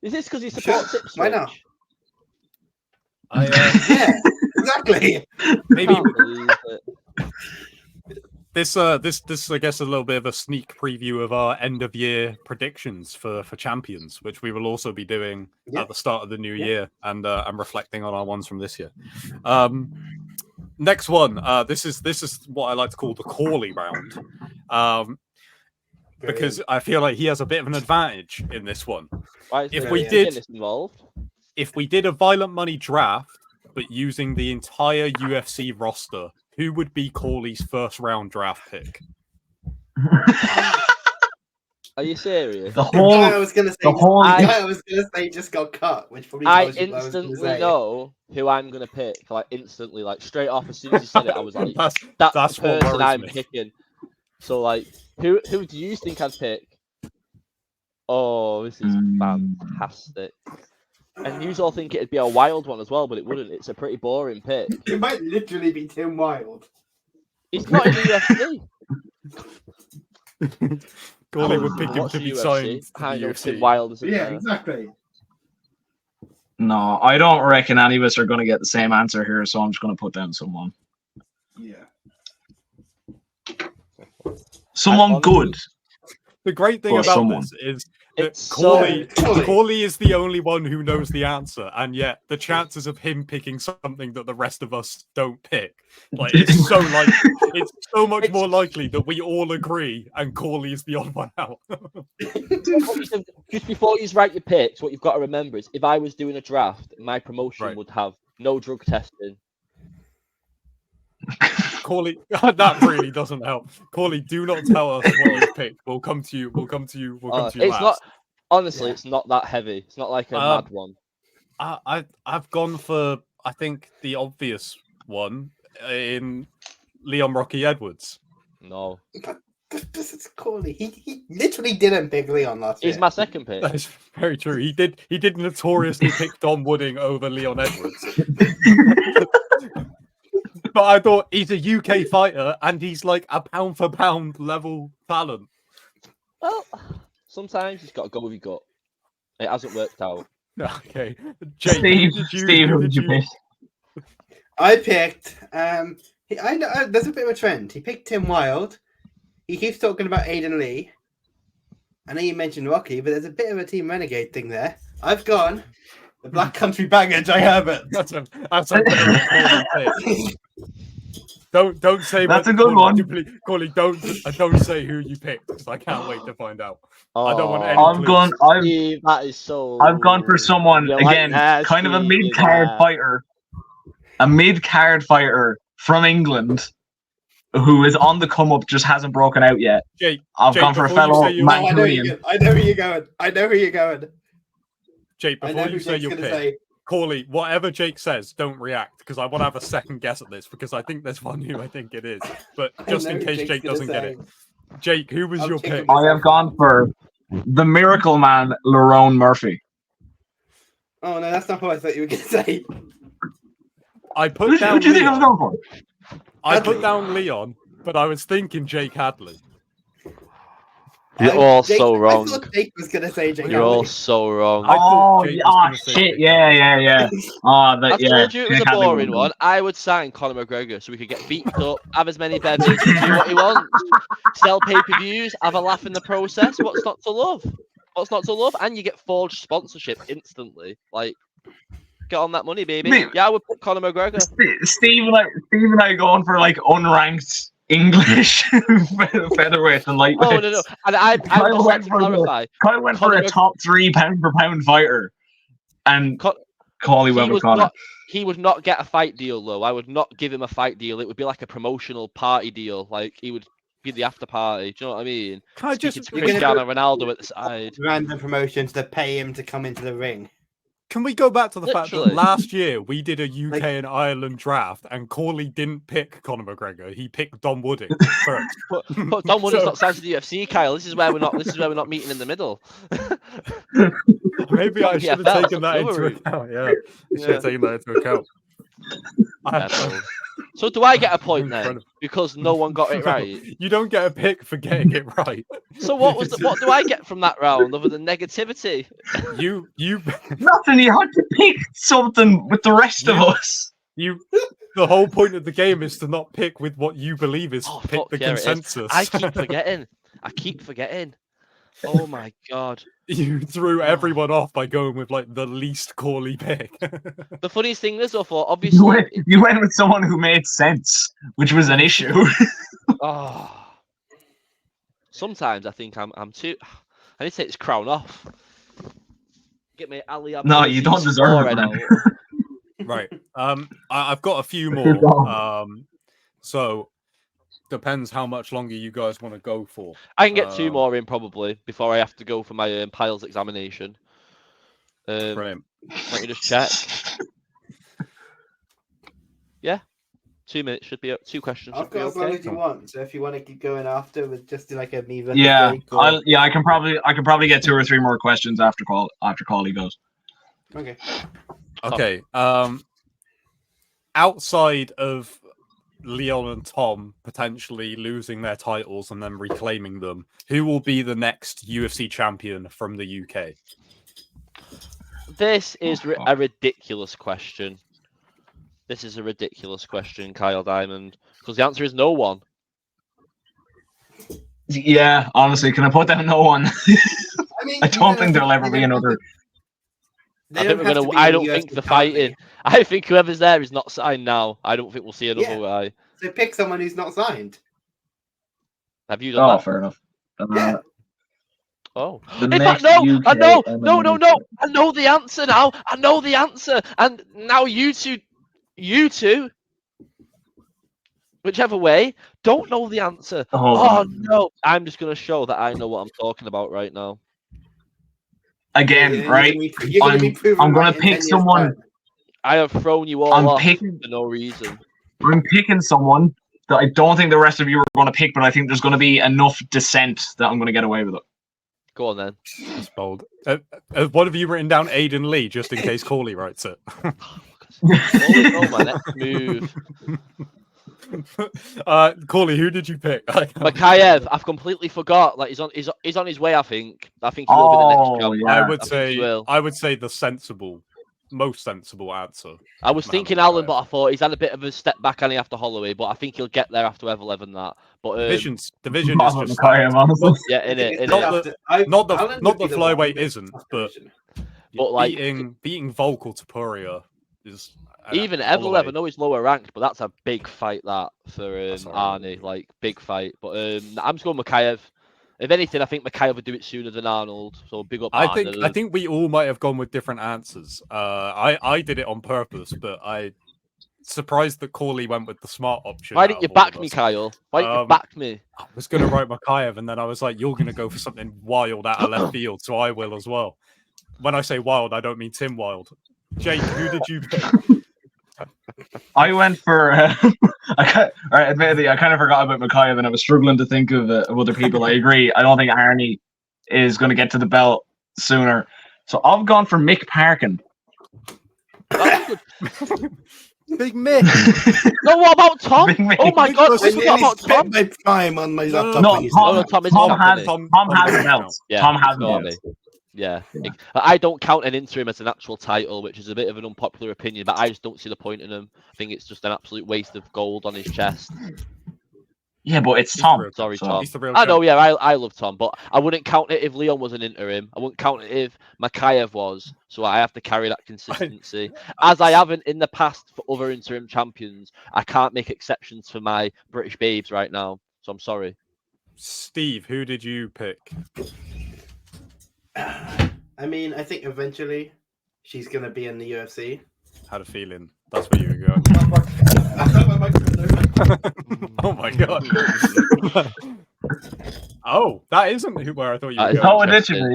Is this because he supports Sure, Ipswich? why not? I Yeah, exactly. maybe Can't believe it. this I guess a little bit of a sneak preview of our end of year predictions for champions, which we will also be doing Yeah. at the start of the new Yeah. year, and I'm reflecting on our ones from this year. Next one, this is what I like to call the Corley round, because I feel like he has a bit of an advantage in this one. Why is If there we a did- Guinness involved? If we did a violent money draft, but using the entire UFC roster, who would be Corley's first round draft pick? Are you serious? The The guy I whole, was going to say, the whole. the guy I was going to say just got cut, which probably I tells you what I was going to instantly say. know who I'm gonna pick. Like instantly, like straight off as soon as you said it, I was like, That's "That's the what person worries I'm me. picking." So like, who do you think I'd pick? Oh, this is fantastic. And you all think it'd be a wild one as well, but it wouldn't. It's a pretty boring pick. It might literally be Tim Wild. He's not in the UFC. Corley would pick him What's to the be UFC? signed to I the know UFC. Tim Wild is in Yeah, there. exactly. No, I don't reckon any of us are going to get the same answer here, so I'm just going to put down someone. Yeah. Someone honestly- good. The great thing Or about someone. this is that It's so Corley is the only one who knows the answer, and yet the chances of him picking something that the rest of us don't pick, like it's so like it's so much more likely that we all agree and Corley is the odd one out. just before you write your picks, what you've got to remember is if I was doing a draft, my promotion Right. would have no drug testing. Corley, that really doesn't help. Corley, do not tell us what you've picked. We'll come to you. We'll come to you. We'll come to you It's last. not honestly, Yeah. it's not that heavy. It's not like a Um, mad one. I've gone for I think the obvious one in Leon Rocky Edwards. No, This is Corley. He literally didn't pick Leon last year. he's my second pick. That is very true. He did notoriously pick Don Wooding over Leon Edwards. But I thought he's a UK fighter and he's like a pound for pound level talent. Well, sometimes you've got to go with your gut. It hasn't worked out. Okay, Jake, Steve, who did you pick? I picked. I know there's a bit of a trend. He picked Tim Wild. He keeps talking about Aiden Lee. I know you mentioned Rocky, but there's a bit of a Team Renegade thing there. I've gone the Black Country Banger, Jay Herbert. That's a very Corley pick. Don't say That's what- a good Corley, one. Corley, don't say who you picked because I can't wait to find out. I don't want any I've gone. Steve, that is so. I've gone for someone You like again, that, kind of a Steve, mid-card yeah. fighter, a mid-card fighter from England, who is on the come up, just hasn't broken out yet. Jake, I've Jake, gone for a before you fellow say your- I know Mancunian. I know who you're going. I know who you're going. Jake, I know before who you say Jake's your going pick, to say. Corley, whatever Jake says, don't react because I want to have a second guess at this because I think there's one who I think it is. But I just know in who case Jake's Jake gonna doesn't get say. it, Jake, who was I'm your taking pick? this. I have gone for the Miracle Man, Lerone Murphy. Oh no, that's not what I thought you were going to say. I put What down do you think I was Leon. going for? I put Hadley. down Leon, but I was thinking Jake Hadley. You're all Jake- so I wrong. thought Jake was going to say Jake. You're all Hadley. so wrong. I thought Oh, Jake yeah, was oh gonna say shit! Jake Yeah. Oh, that, I yeah. told you it was Jake a Hadley boring would've one. I would sign Conor McGregor so we could get beat up, have as many beverages, do what he wants, sell pay-per-views, have a laugh in the process. What's not to love? What's not to love? And you get forged sponsorship instantly. Like, get on that money, baby. Mate. Yeah, I would put Conor McGregor. Steve and I going for like unranked English featherweight and lightweight. Oh no. And I would Kyle just like went to for the- clarify. Kyle went Conor for a Mc- top 3 pound for pound fighter, and Con- Coley went he with would Conor. not. He would not get a fight deal though. I would not give him a fight deal. It would be like a promotional party deal. Like he would be the after party. Do you know what I mean? Can I Speaking just to You're gonna Cristiano Ronaldo at the side. Random promotions to pay him to come into the ring. can we go back to the fact Literally. that last year we did a UK Like- and Ireland draft and Corley didn't pick Conor McGregor. He picked Don Wooding first. But Don Wooding's So- not signed to the UFC, Kyle. This is where we're not. This is where we're not meeting in the middle. Maybe I should have taken that That's into route. account. Yeah, I should have taken that into account. So do I get a point then? Incredible. Because no one got it right. You don't get a pick for getting it right. So what do I get from that round other than negativity? You Nothing. You had to pick something with the rest of us. The whole point of the game is to not pick with what you believe is Oh, pick fuck, the yeah, it is. consensus. I keep forgetting. Oh my god. You threw everyone off by going with like the least Corley pick. The funniest thing is, I thought, obviously, You went with someone who made sense, which was an issue. Sometimes I think I'm too. I need to take this crown off. Get me Ali. No, you don't deserve it, man. Right. I've got a few more. So depends how much longer you guys want to go for. I can get two more in probably before I have to go for my Piles examination. Brilliant. Let me just check. Yeah, 2 minutes should be up. 2 questions. I've got as long as you want. So if you want to keep going after with just like a me versus Yeah, Jake or... I can probably get 2 or 3 more questions after Coley goes. Okay. Okay. Outside of Leon and Tom potentially losing their titles and then reclaiming them, who will be the next UFC champion from the UK? This is a ridiculous question. This is a ridiculous question, Kyle Diamond, because the answer is no one. Yeah, honestly, can I put down no one? I mean, I don't think there'll ever be another. I don't think the fighting. I think whoever's there is not signed now. I don't think we'll see another guy. So pick someone who's not signed. Have you done that? Fair enough. Yeah. Oh, The in fact, next UK I know. MMA. I know the answer now. I know the answer, and now you two, whichever way, don't know the answer. Oh no! I'm just gonna show that I know what I'm talking about right now. Again, right? I'm gonna pick someone. I have thrown you all off for no reason. I'm picking someone that I don't think the rest of you are going to pick, but I think there's going to be enough dissent that I'm going to get away with it. Go on then. That's bold. What have you written down? Aiden Lee, just in case Corley writes it. Oh, my next move. Corley, who did you pick? Makayev, I've completely forgot. Like he's on his way. I think he will be the next champion. Yeah. I would say the most sensible answer. I was thinking Alan, but I thought he's had a bit of a step back and after Holloway, but I think he'll get there after Evelev and that. But division is just not the flyweight isn't, but like beating Volkl to Poirier is even Evelev. I know he's lower ranked, but that's a big fight that for Arnie, like big fight. But I'm just going Makayev. If anything, I think Makayev would do it sooner than Arnold. So big up. I think we all might have gone with different answers. I did it on purpose, but I surprised that Corley went with the smart option. Why didn't you back me, Kyle? Why didn't you back me? I was going to write Makayev, and then I was like, "You're going to go for something wild out of left field, so I will as well." When I say wild, I don't mean Tim Wild. Jake, who did you pick? I went for. Admittedly, I kind of forgot about Makayev, and I was struggling to think of other people. I agree. I don't think Arnie is going to get to the belt sooner, so I've gone for Mick Parkin. Big Mick. No, what about Tom? Oh my God, I forgot about Tom. My prime on my laptop. Tom has the belt. Yeah, Tom has the belt. Yeah, I don't count an interim as an actual title, which is a bit of an unpopular opinion, but I just don't see the point in him. I think it's just an absolute waste of gold on his chest. Yeah, but it's Tom. Sorry, Tom. I know, yeah, I love Tom, but I wouldn't count it if Leon was an interim. I wouldn't count it if Makayev was, so I have to carry that consistency. As I haven't in the past for other interim champions, I can't make exceptions for my British babes right now, so I'm sorry. Steve, who did you pick? I mean, I think eventually she's going to be in the UFC. Had a feeling that's where you were going. Oh my God. Oh, that isn't where I thought you were going. Oh, literally,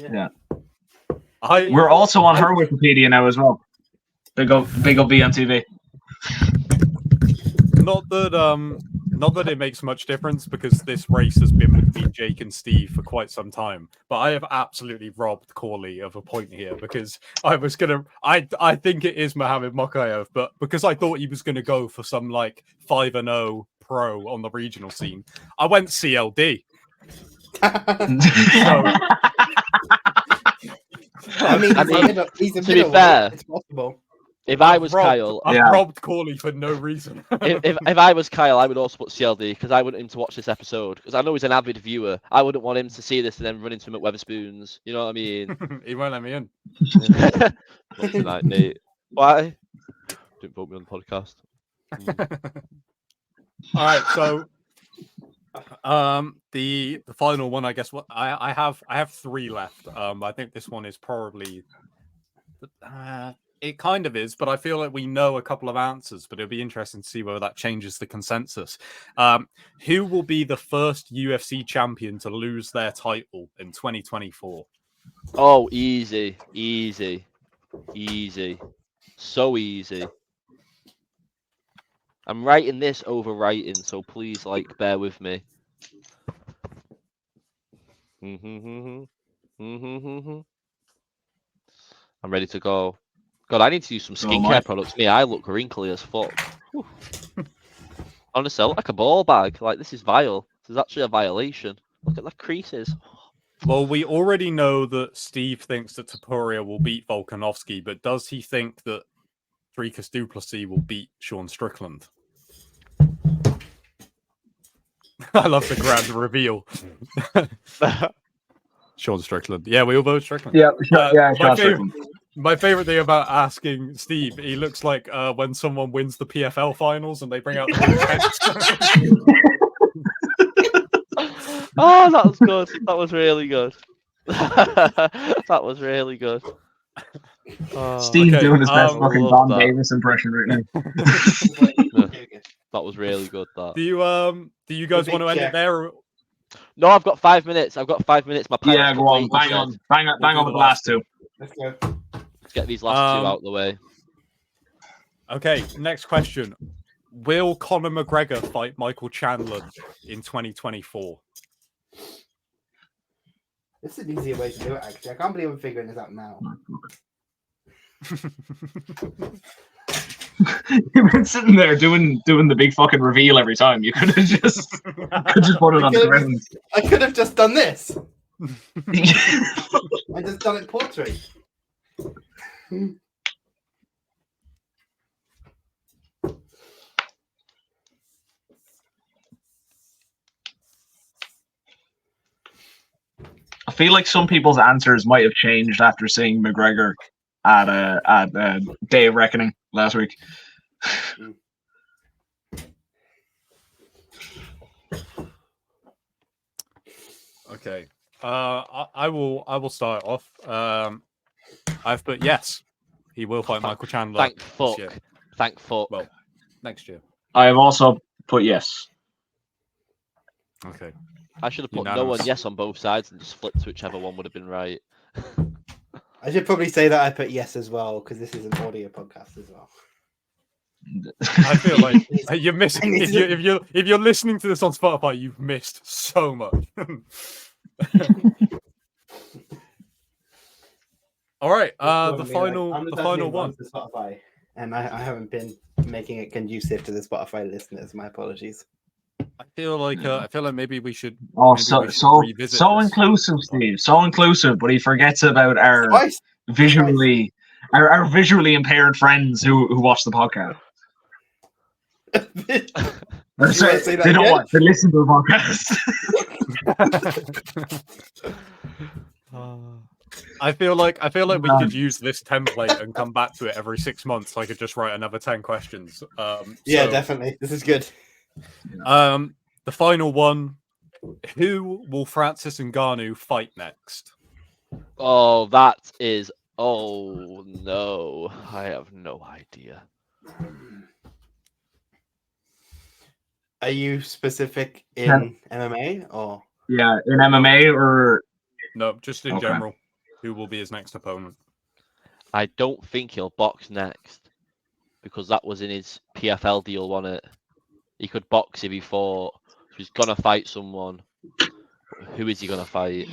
yeah. We're also on her Wikipedia now as well. Big up BMTV. Not that it makes much difference because this race has been between Jake and Steve for quite some time, but I have absolutely robbed Corley of a point here because I was gonna. I think it is Mohamed Mokayev, but because I thought he was gonna go for some like 5-0 pro on the regional scene, I went CLD. So, I mean, he's a to be middleweight. fair, It's possible. if I was Kyle, I've Yeah. robbed Corley for no reason. if I was Kyle, I would also put CLD because I want him to watch this episode because I know he's an avid viewer. I wouldn't want him to see this and then run into him at Weatherspoons. You know what I mean? He won't let me in. Not tonight, Nate. Why? Didn't vote me on the podcast. All right, so the final one, I guess. What I have 3 left. I think this one is probably it kind of is, but I feel like we know a couple of answers. But it'll be interesting to see whether that changes the consensus. Who will be the first UFC champion to lose their title in 2024? Oh, easy, so easy. I'm writing this over writing, so please, bear with me. I'm ready to go. God, I need to use some skincare products. Me, I look wrinkly as fuck. Honestly, I look like a ball bag. Like, this is vile. This is actually a violation. Look at the creases. Well, we already know that Steve thinks that Topuria will beat Volkanovski, but does he think that Dricus du Plessis will beat Sean Strickland? I love the grand reveal. Sean Strickland. Yeah, we all vote Strickland. Yeah, Sean Strickland. My favorite thing about asking Steve, he looks like when someone wins the PFL finals and they bring out the Oh, that was good. That was really good. That was really good. Steve okay, doing his best fucking love Don that. Davis impression right now. That was really good. That. Do you guys want to end it there? Or... No, I've got 5 minutes. My Yeah, go on. Bang on with the last 2. Let's go. Let's get these last 2 out of the way. Okay, next question. Will Conor McGregor fight Michael Chandler in 2024? This is an easier way to do it, actually. I can't believe I'm figuring this out now. You've been sitting there doing the big fucking reveal every time. You could have just put it on the ground. I could have just done this. I just done it portrait. I feel like some people's answers might have changed after seeing McGregor at Day of Reckoning last week. Okay. I will start off. I've put yes. He will fight Michael Chandler. Thank fuck. Thank fuck. Well, next year. I have also put yes. Okay. I should have put no Unanimous. and yes on both sides and just flipped whichever one would have been right. I should probably say that I put yes as well, because this is an audio podcast as well. I feel like you're missing. If you're listening to this on Spotify, you've missed so much. All right. The final one. To Spotify, and I haven't been making it conducive to the Spotify listeners. My apologies. I feel like maybe we should. Oh, maybe we should so revisit this. inclusive, Steve. So inclusive, but he forgets about our Twice. visually impaired friends who watch the podcast. Or, sorry, say that they don't again? watch. They listen to the podcast. I feel like we could use this template and come back to it every 6 months. So I could just write another 10 questions. Yeah, so, definitely. This is good. The final one. Who will Francis Ngannou fight next? Oh, that is. Oh no, I have no idea. Are you specific in MMA or? Yeah, in MMA or No, just in Okay. general. Who will be his next opponent? I don't think he'll box next because that was in his PFL deal, wasn't it? He could box if he fought. So he's gonna fight someone. Who is he gonna fight?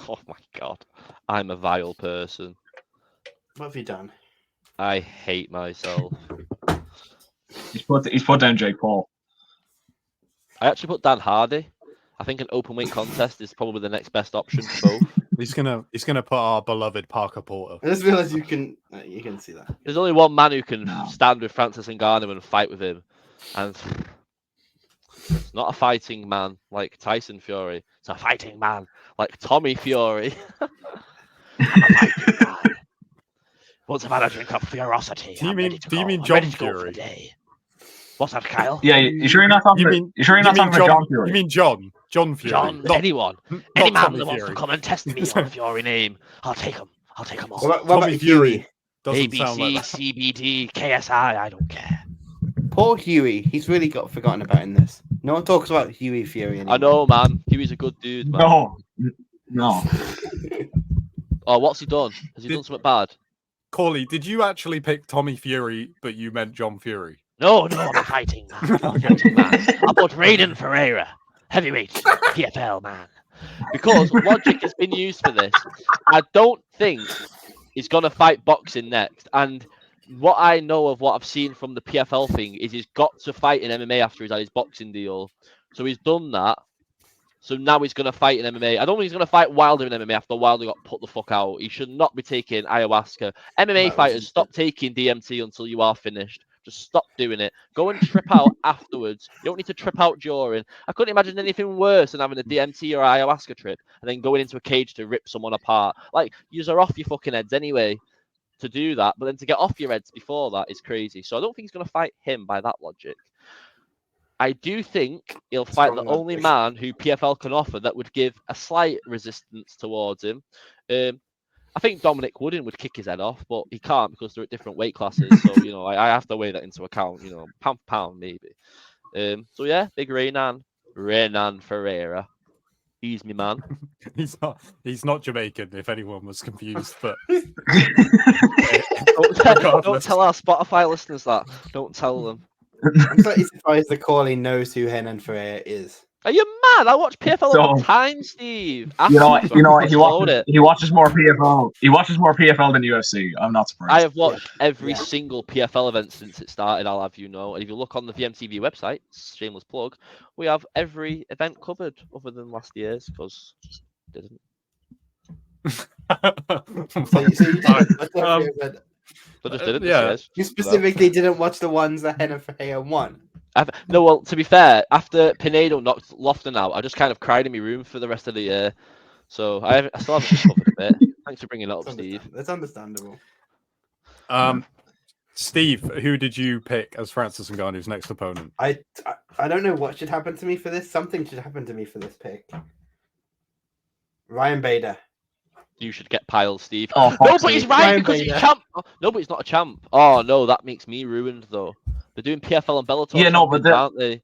Oh my god, I'm a vile person. What have you done? I hate myself. He's put down Jake Paul. I actually put Dan Hardy. I think an open weight contest is probably the next best option for both. He's gonna put our beloved Parker Porter. I just realized you can see that. There's only one man who can stand with Francis Ngannou and fight with him, and it's not a fighting man like Tyson Fury. It's a fighting man like Tommy Fury. I'm a fighting man. Once I've had a drink of ferocity. Do you mean I'm John ready to go for Fury? the day. What's that, Kyle? Yeah, you sure you're not talking about? You sure you're not talking about John Fury? You mean John Fury? John, not, anyone. not Any man Tommy that wants to Fury. come and test me on a Fury name, I'll take him. I'll take them all. What Tommy about Fury Huey? doesn't sound ABC, like that. CBD, KSI, I don't care. Poor Huey. He's really got forgotten about in this. No one talks about Huey Fury anymore. I know, man. Huey's a good dude, man. No. Oh, what's he done? Has he done something bad? Corley, did you actually pick Tommy Fury, but you meant John Fury? No, I'm a fighting man. I'm a fighting man. I put Raiden Ferreira, heavyweight, PFL man. Because logic has been used for this. I don't think he's going to fight boxing next. And what I know of what I've seen from the PFL thing is he's got to fight in MMA after he's had his boxing deal. So he's done that. So now he's going to fight in MMA. I don't think he's going to fight Wilder in MMA after Wilder got put the fuck out. He should not be taking ayahuasca. MMA fighters, stop taking DMT until you are finished. Just stop doing it. Go and trip out afterwards. You don't need to trip out during. I couldn't imagine anything worse than having a DMT or ayahuasca trip and then going into a cage to rip someone apart. Like, yous are off your fucking heads anyway to do that. But then to get off your heads before that is crazy. So I don't think he's going to fight him by that logic. I do think he'll fight the only man who PFL can offer that would give a slight resistance towards him. I think Dominic Wooden would kick his head off, but he can't because they're at different weight classes. So, you know, I have to weigh that into account, you know, pound for pound, maybe. So, yeah, big Renan Ferreira. He's me man. He's not Jamaican, if anyone was confused, but Don't tell our Spotify listeners that. Don't tell them. I'm slightly surprised that Corley knows who Renan Ferreira is. Are you mad? I watch PFL all the time, Steve. You know what? He watches more PFL. He watches more PFL than UFC. I'm not surprised. I have watched every single PFL event since it started. I'll have you know. And if you look on the VMTV website, shameless plug, we have every event covered other than last year's because didn't. So you didn't. But just didn't. Yeah. You specifically didn't watch the ones that Renan Ferreira won. No, well, to be fair, after Pinedo knocked Lofton out, I just kind of cried in my room for the rest of the year. So I still haven't recovered a bit. Thanks for bringing it up, Steve. That's understandable. Steve, who did you pick as Francis Ngannou's next opponent? I don't know what should happen to me for this. Something should happen to me for this pick. Ryan Bader. You should get piled, Steve. Oh, no, but he's right Ryan because Bader. he's champ. No, but he's not a champ. Oh no, that makes me ruined though. They're doing PFL and Bellator. Yeah, no, but aren't they?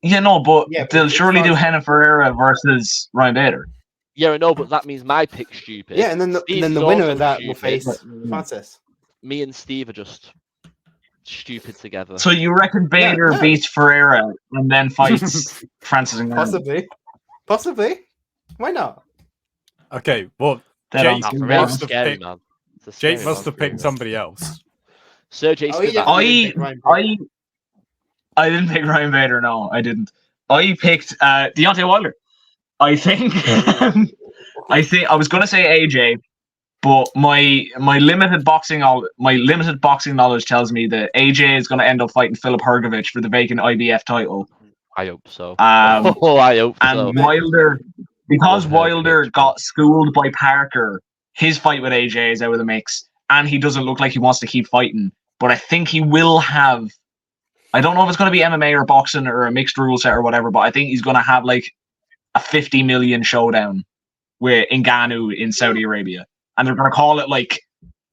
Yeah, no, but Yeah, but they'll it's surely do not- Renan Ferreira versus Ryan Bader. Yeah, I know, but that means my pick's stupid. Yeah, and then the Steve's winner also of that will stupid. face Francis. Me and Steve are just stupid together. So you reckon Bader Yeah. beats Ferreira and then fights Francis Ngannou? Possibly. Why not? Okay, well, Dead Jake on. Nah, must Ferreira's have scary, picked- man. It's a Jake scary must man. have picked somebody else. Sergey Oh, yeah. Spivak. I didn't pick Ryan Bader. No, I didn't. I picked Deontay Wilder. I think I was gonna say AJ, but my limited boxing knowledge tells me that AJ is gonna end up fighting Filip Hrgovic for the vacant IBF title. I hope so. I hope so. And Wilder, because Well, Wilder got schooled by Parker, his fight with AJ is out of the mix, and he doesn't look like he wants to keep fighting. But I think he will have. I don't know if it's going to be MMA or boxing or a mixed rule set or whatever, but I think he's going to have like a 50 million showdown with Ngannou in Saudi Arabia, and they're going to call it like,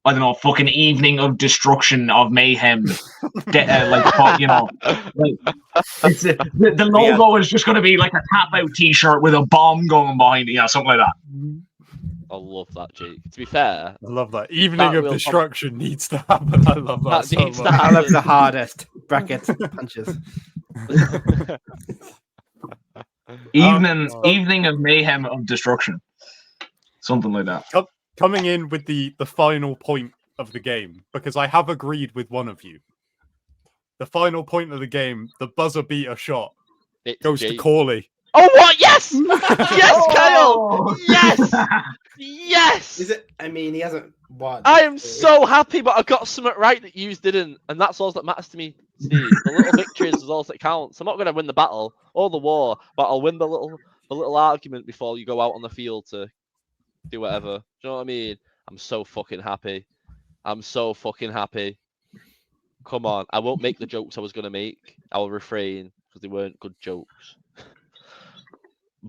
I don't know, fucking evening of destruction of mayhem. Like, you know, like, the logo is just going to be like a tap out T-shirt with a bomb going behind it, something like that. I love that, Jake. To be fair, I love that. Evening That of will destruction needs to happen. I love that That so needs to much. I love the hardest bracket punches. Evening of mayhem of destruction, something like that. Coming in with the final point of the game, because I have agreed with one of you. The final point of the game, the buzzer beater shot, goes to Corley. Oh what? Yes! Yes, Kyle! Yes! Yes! Is it? I mean, he hasn't won. I am so happy, but I got something right that you didn't, and that's all that matters to me, Steve. The little victories is all that counts. I'm not going to win the battle or the war, but I'll win the little argument before you go out on the field to do whatever. Do you know what I mean? I'm so fucking happy. I'm so fucking happy. Come on, I won't make the jokes I was going to make. I will refrain because they weren't good jokes.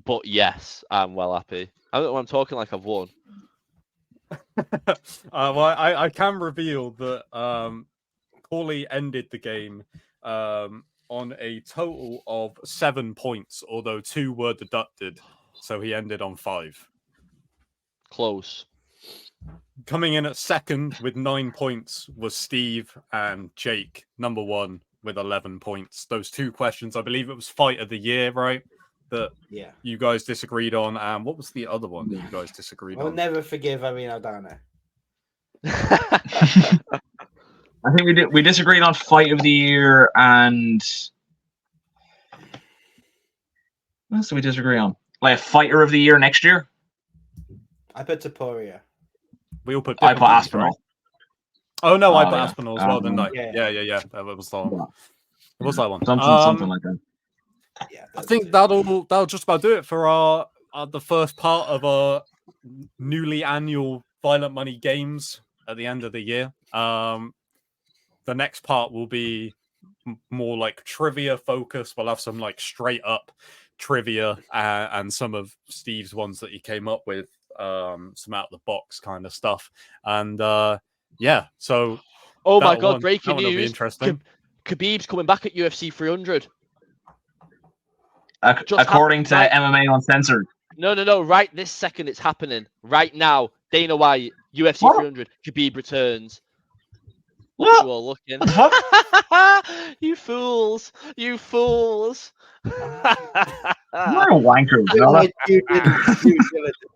But yes, I'm well happy. I don't know. I'm talking like I've won. Well, I can reveal that Corley ended the game on a total of 7 points, although 2 were deducted, so he ended on 5. Close. Coming in at second with 9 points was Steve, and Jake, number 1, with 11 points. Those 2 questions, I believe it was Fight of the Year, right? That you guys disagreed on. And what was the other one that you guys disagreed on? I'll never forgive Irene Aldana. I think we disagreed on Fight of the Year and what else did we disagree on? Like Fighter of the Year next year? I put Taporia. We all put. I put Aspinall. Right? Oh no, I put yeah. Aspinall as well, didn't I? Yeah. That was the one. It was that one. Something like that. Yeah, I think that'll just about do it for our the first part of our newly annual Violent Money games at the end of the year. The next part will be more like trivia focused. We'll have some like straight up trivia and some of Steve's ones that he came up with, some out of the box kind of stuff. And so oh my god, breaking news! Be interesting. Khabib's coming back at UFC 300. According to MMA Uncensored. No. Right this second, it's happening. Right now, Dana White, UFC 300, Khabib returns. What? You all looking? What the fuck? You fools! You fools! You're a wanker.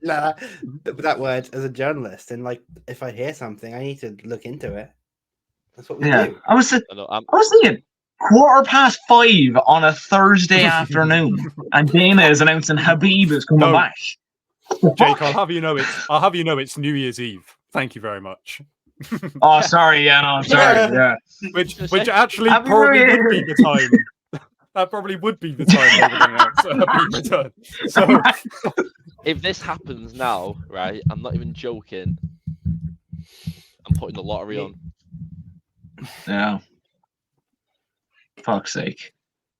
That word as a journalist, and like if I hear something, I need to look into it. That's what we do. I was thinking 5:15 on a Thursday afternoon, and Dana is announcing Khabib is coming back. Jake, I'll have you know it's New Year's Eve. Thank you very much. Oh, sorry. Yeah, no, I'm sorry. Yeah. Which actually probably would be the time. That probably would be the time. So, if this happens now, right? I'm not even joking. I'm putting the lottery on. Yeah. Fuck's sake.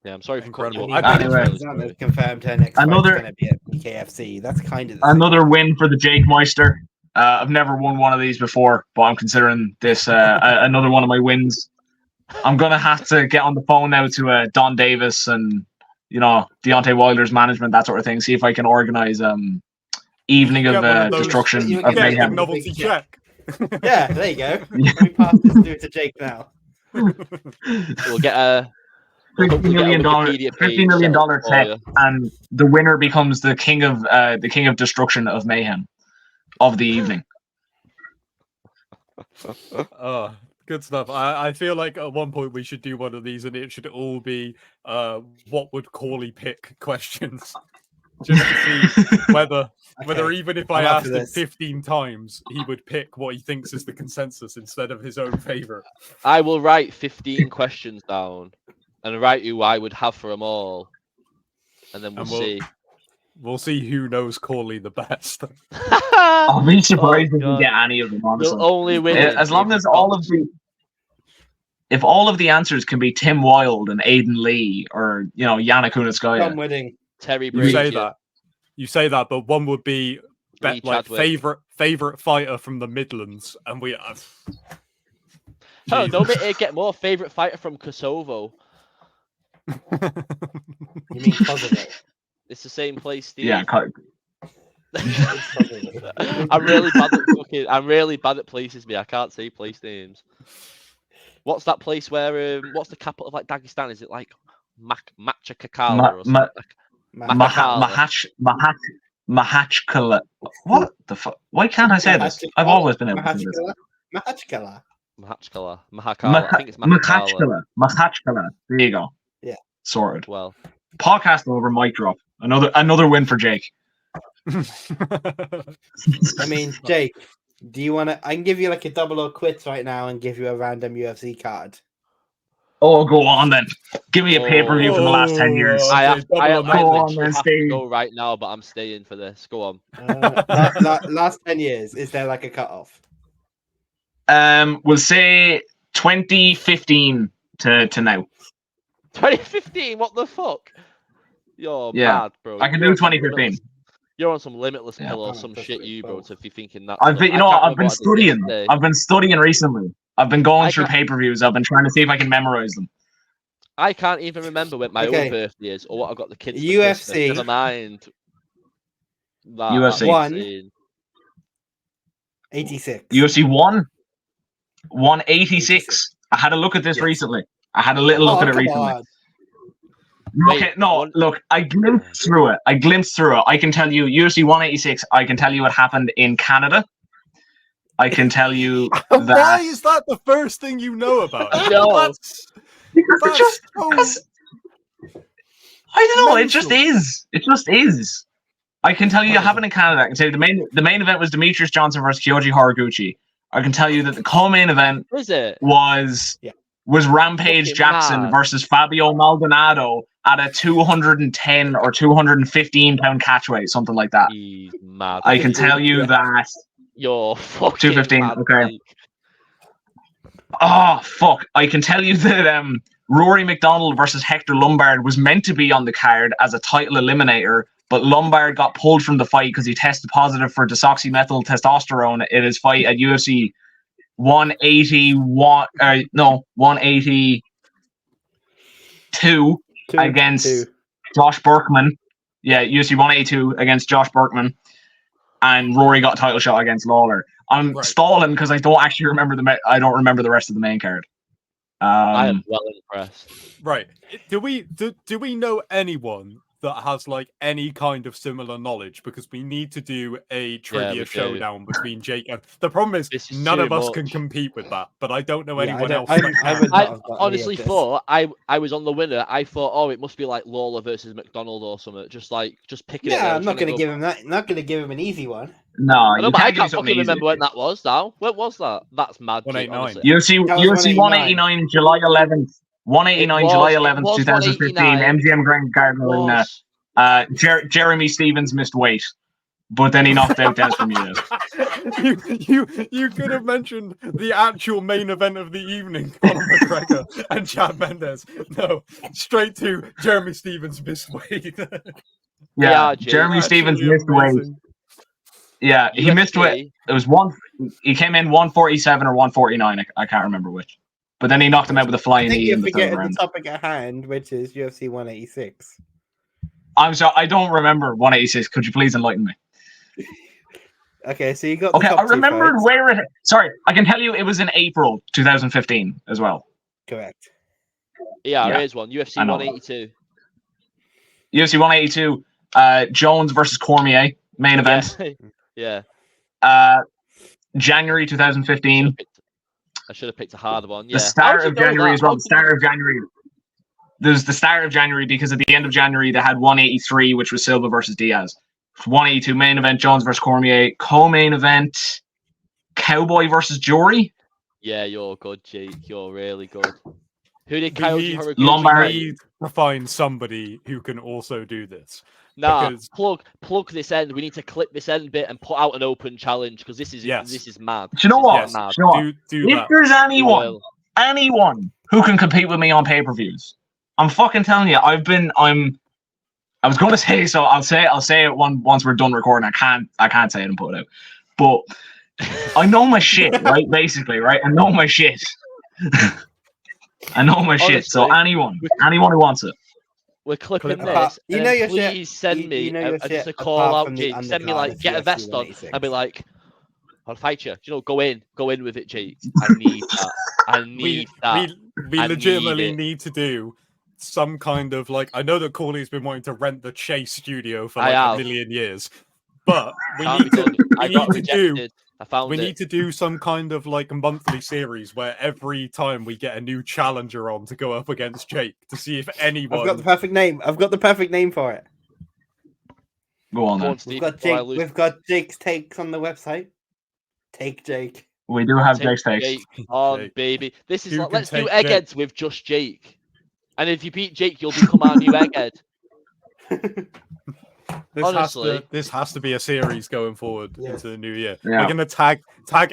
Yeah, I'm sorry for incredible. Anyway, confirmed her next another going to be at KFC. That's kind of another win for the Jake Meister. I've never won one of these before, but I'm considering this another one of my wins. I'm gonna have to get on the phone now to Don Davis and Deontay Wilder's management, that sort of thing. See if I can organize evening of destruction of mayhem. Novelty check. Yeah, there you go. We pass this through to Jake now. We'll get a $50 million check, and the winner becomes the king of destruction of mayhem of the evening. Oh, good stuff. I feel like at one point we should do one of these, and it should all be what would Corley pick questions, just to see whether even if I asked him 15 times, he would pick what he thinks is the consensus instead of his own favorite. I will write 15 questions down and write who I would have for them all, and then we'll see. We'll see who knows Corley the best. I'll be surprised if we get any of them, honestly. We'll only win as long as if all of the answers can be Tim Wilde and Aiden Lee or Yana Kunitskaya. I'm winning. Terry Brady. You say that, but one would be like favorite fighter from the Midlands, and we. Oh, don't get more favorite fighter from Kosovo. You mean Kosovo? It's the same place, Steve. Yeah, I'm really bad at places, me. I can't say place names. What's that place where? What's the capital of like Dagestan? Is it like Machakala or something. Mahachkala. What the fuck? Why can't I say this? I've always been able to do this. Mahachkala. Mahachkala. I think it's Mahachkala. Mahachkala. There you go. Yeah. Sorted. Well, Podcast over, mic drop. Another win for Jake. I mean, Jake, do you want to? I can give you like a double or quits right now and give you a random UFC card. Oh, go on then. Give me a pay-per-view for the last 10 years. I on, literally have Steve. to go right now, but I'm staying for this. Go on. Last 10 years, is there like a cutoff? We'll say 2015 to now. 2015? What the fuck? You're mad, bro. I can do 2015. You're on some limitless pill or some shit, bro. To be thinking that. I've been studying. I've been studying recently. I've been going through pay-per-views. I've been trying to see if I can memorize them. I can't even remember when my own birthday is or what I got the kids. UFC. Never mind. That, UFC 186. UFC 186. I had a look at this recently. I had a little look at it recently. Look, I glimpsed through it. I can tell you UFC 186. I can tell you what happened in Canada. I can tell you that. Why is that the first thing you know about? No. Because I don't know. It just is. I can tell you what happened in Canada. I can tell you the main event was Demetrius Johnson versus Kyoji Horiguchi. I can tell you that the co-main event was Rampage Jackson versus Fabio Maldonado at a 210 or 215 pound catchweight, something like that. He's mad. I can tell you that. You're fucking 215. mad, Okay. Mike. Oh fuck! I can tell you that Rory McDonald versus Hector Lombard was meant to be on the card as a title eliminator, but Lombard got pulled from the fight because he tested positive for desoxymethyl testosterone in his fight at UFC 182 against Josh Burkman. Yeah, UFC 182 against Josh Burkman, and Rory got a title shot against Lawler. I'm stalling because I don't actually remember I don't remember the rest of the main card. I am well impressed. Right? Do we know anyone that has like any kind of similar knowledge? Because we need to do a trivia showdown between Jake and. The problem is none of us can compete with that. But I don't know anyone else. I honestly thought I was on the winner. I thought, it must be like Lawler versus McDonald or something. Just picking it. Yeah, I'm not going to give him that. Not going to give him an easy one. No, but I can't fucking remember when that was. Now, when was that? That's mad. 189. UFC 189, July 11th. 189, July 11th, 2015. MGM Grand Garden Arena. Jeremy Stevens missed weight, but then he knocked out Dennis Bermudez. You could have mentioned the actual main event of the evening, Conor McGregor and Chad Mendes. No, straight to Jeremy Stevens missed weight. Yeah, Jeremy Stevens missed weight. Yeah, he missed weight. It was he came in 147 or 149. I can't remember which. But then he knocked him out with a flying knee in the third round. The topic at hand, which is UFC 186. I'm sorry, I don't remember 186. Could you please enlighten me? Okay, so you got. Okay, I remembered where it. Sorry, I can tell you it was in April 2015 as well. Correct. Yeah, there is one. UFC 182. UFC 182. Jones versus Cormier main event. Yeah. January 2015. I should have picked a harder one. Yeah. The start of January as well. The start of January. There's the start of January because at the end of January they had 183, which was Silva versus Diaz. 182 main event, Jones versus Cormier. Co-main event, Cowboy versus Jory. Yeah, you're good, Jake. You're really good. Who did Kyoji Lombard? We need to find somebody who can also do this. Nah, plug this end. We need to clip this end bit and put out an open challenge because this is mad. Do you know what? Do if there's anyone who can compete with me on pay-per-views, I'm fucking telling you. I was going to say so. I'll say it once we're done recording. I can't say it and put it out. But I know my shit, right? Basically, right? I know my shit. I know my shit. So anyone who wants it. We're clipping this. You know your please shit. Send me just a call out, Jake. Send me like, get a vest on. I'll be like, I'll fight you. You know, go in with it, Jake. I need that. I need that. We legitimately need to do some kind of like. I know that Corley's been wanting to rent the Chase studio for I like have. a million years, but we Can't need be to. done. I We got need to do. rejected. I found We it. need to do some kind of like monthly series where every time we get a new challenger on to go up against Jake to see if anyone. I've got the perfect name. I've got the perfect name for it. Go on Go then. on, Steve, We've got before I Jake. lose. We've got Jake's takes on the website. Take Jake. We do have Take Jake's takes. Jake on, Jake. baby. This is Who like, can let's do take Jake? eggheads with just Jake. And if you beat Jake, you'll become our new egghead. Honestly. This has to be a series going forward Yes. into the new year. Yeah. We're gonna tag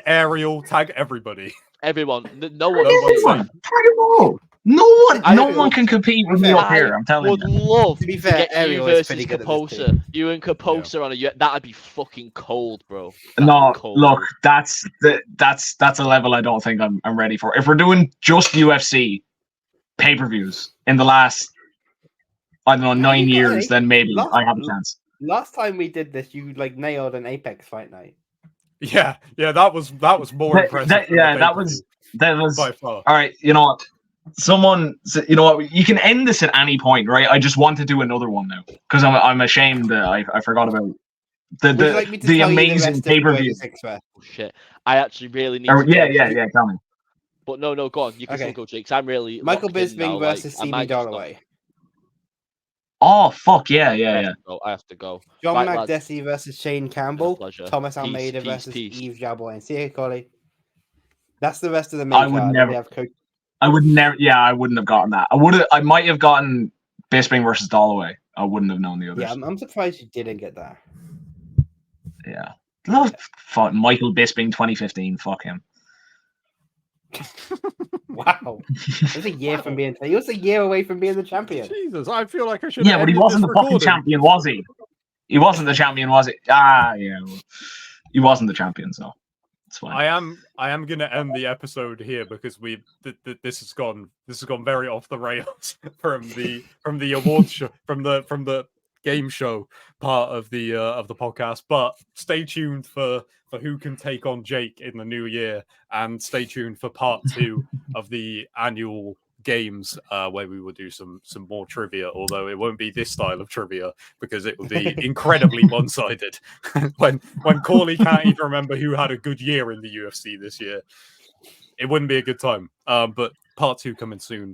Ariel, tag everybody. Everyone. No one. No is one's safe. Everyone, pretty well. No one can compete with me up I here. I'm telling would you. love To be to fair, get you Ariel is versus pretty good at this too. Kaposa. You and Kaposa on a that'd be fucking cold, bro. That'd No, be cold. look, that's a level I don't think I'm ready for. If we're doing just UFC pay-per-views in the last, I don't know, 9 you got years, it. then maybe Last- I have a chance. Last time we did this, you like nailed an Apex fight night. Yeah, that was more impressive. That was by far. all right. You know what? You know what? You can end this at any point, right? I just want to do another one now because I'm ashamed that I forgot about Would you like me to the tell you the amazing rest of pay-per-view. 36 first? Oh, shit. I actually really need to Yeah, go. tell me. But no, go on. You can Okay. still go, Jake. 'Cause I'm really Michael locked in now, Bisping versus I might CB just not- Dollaway. Oh fuck yeah. I have to go. John Right, lads. McDessie versus Shane Been a Campbell. pleasure. Thomas Peace, Almeida peace, versus peace. Yves Jabouin. See you, Coley. That's the rest of the main I would card. never- We have Coach. I would never. Yeah, I wouldn't have gotten that. I might have gotten Bisping versus Dalloway. I wouldn't have known the others. Yeah, I'm surprised you didn't get that. Yeah. Love fuck Michael Bisping 2015. Fuck him. Wow. It was a year from being. He was a year away from being the champion. Jesus, I feel like I should. Yeah, but he wasn't the fucking champion, was he? He wasn't the champion, was he? Yeah. Well, he wasn't the champion, so it's fine. I am gonna end the episode here because this has gone very off the rails from the awards show, from the game show part of the podcast. But stay tuned for who can take on Jake in the new year, and stay tuned for part 2 of the annual games where we will do some more trivia, although it won't be this style of trivia because it will be incredibly one-sided. when Corley can't even remember who had a good year in the UFC this year, it wouldn't be a good time. But part 2 coming soon.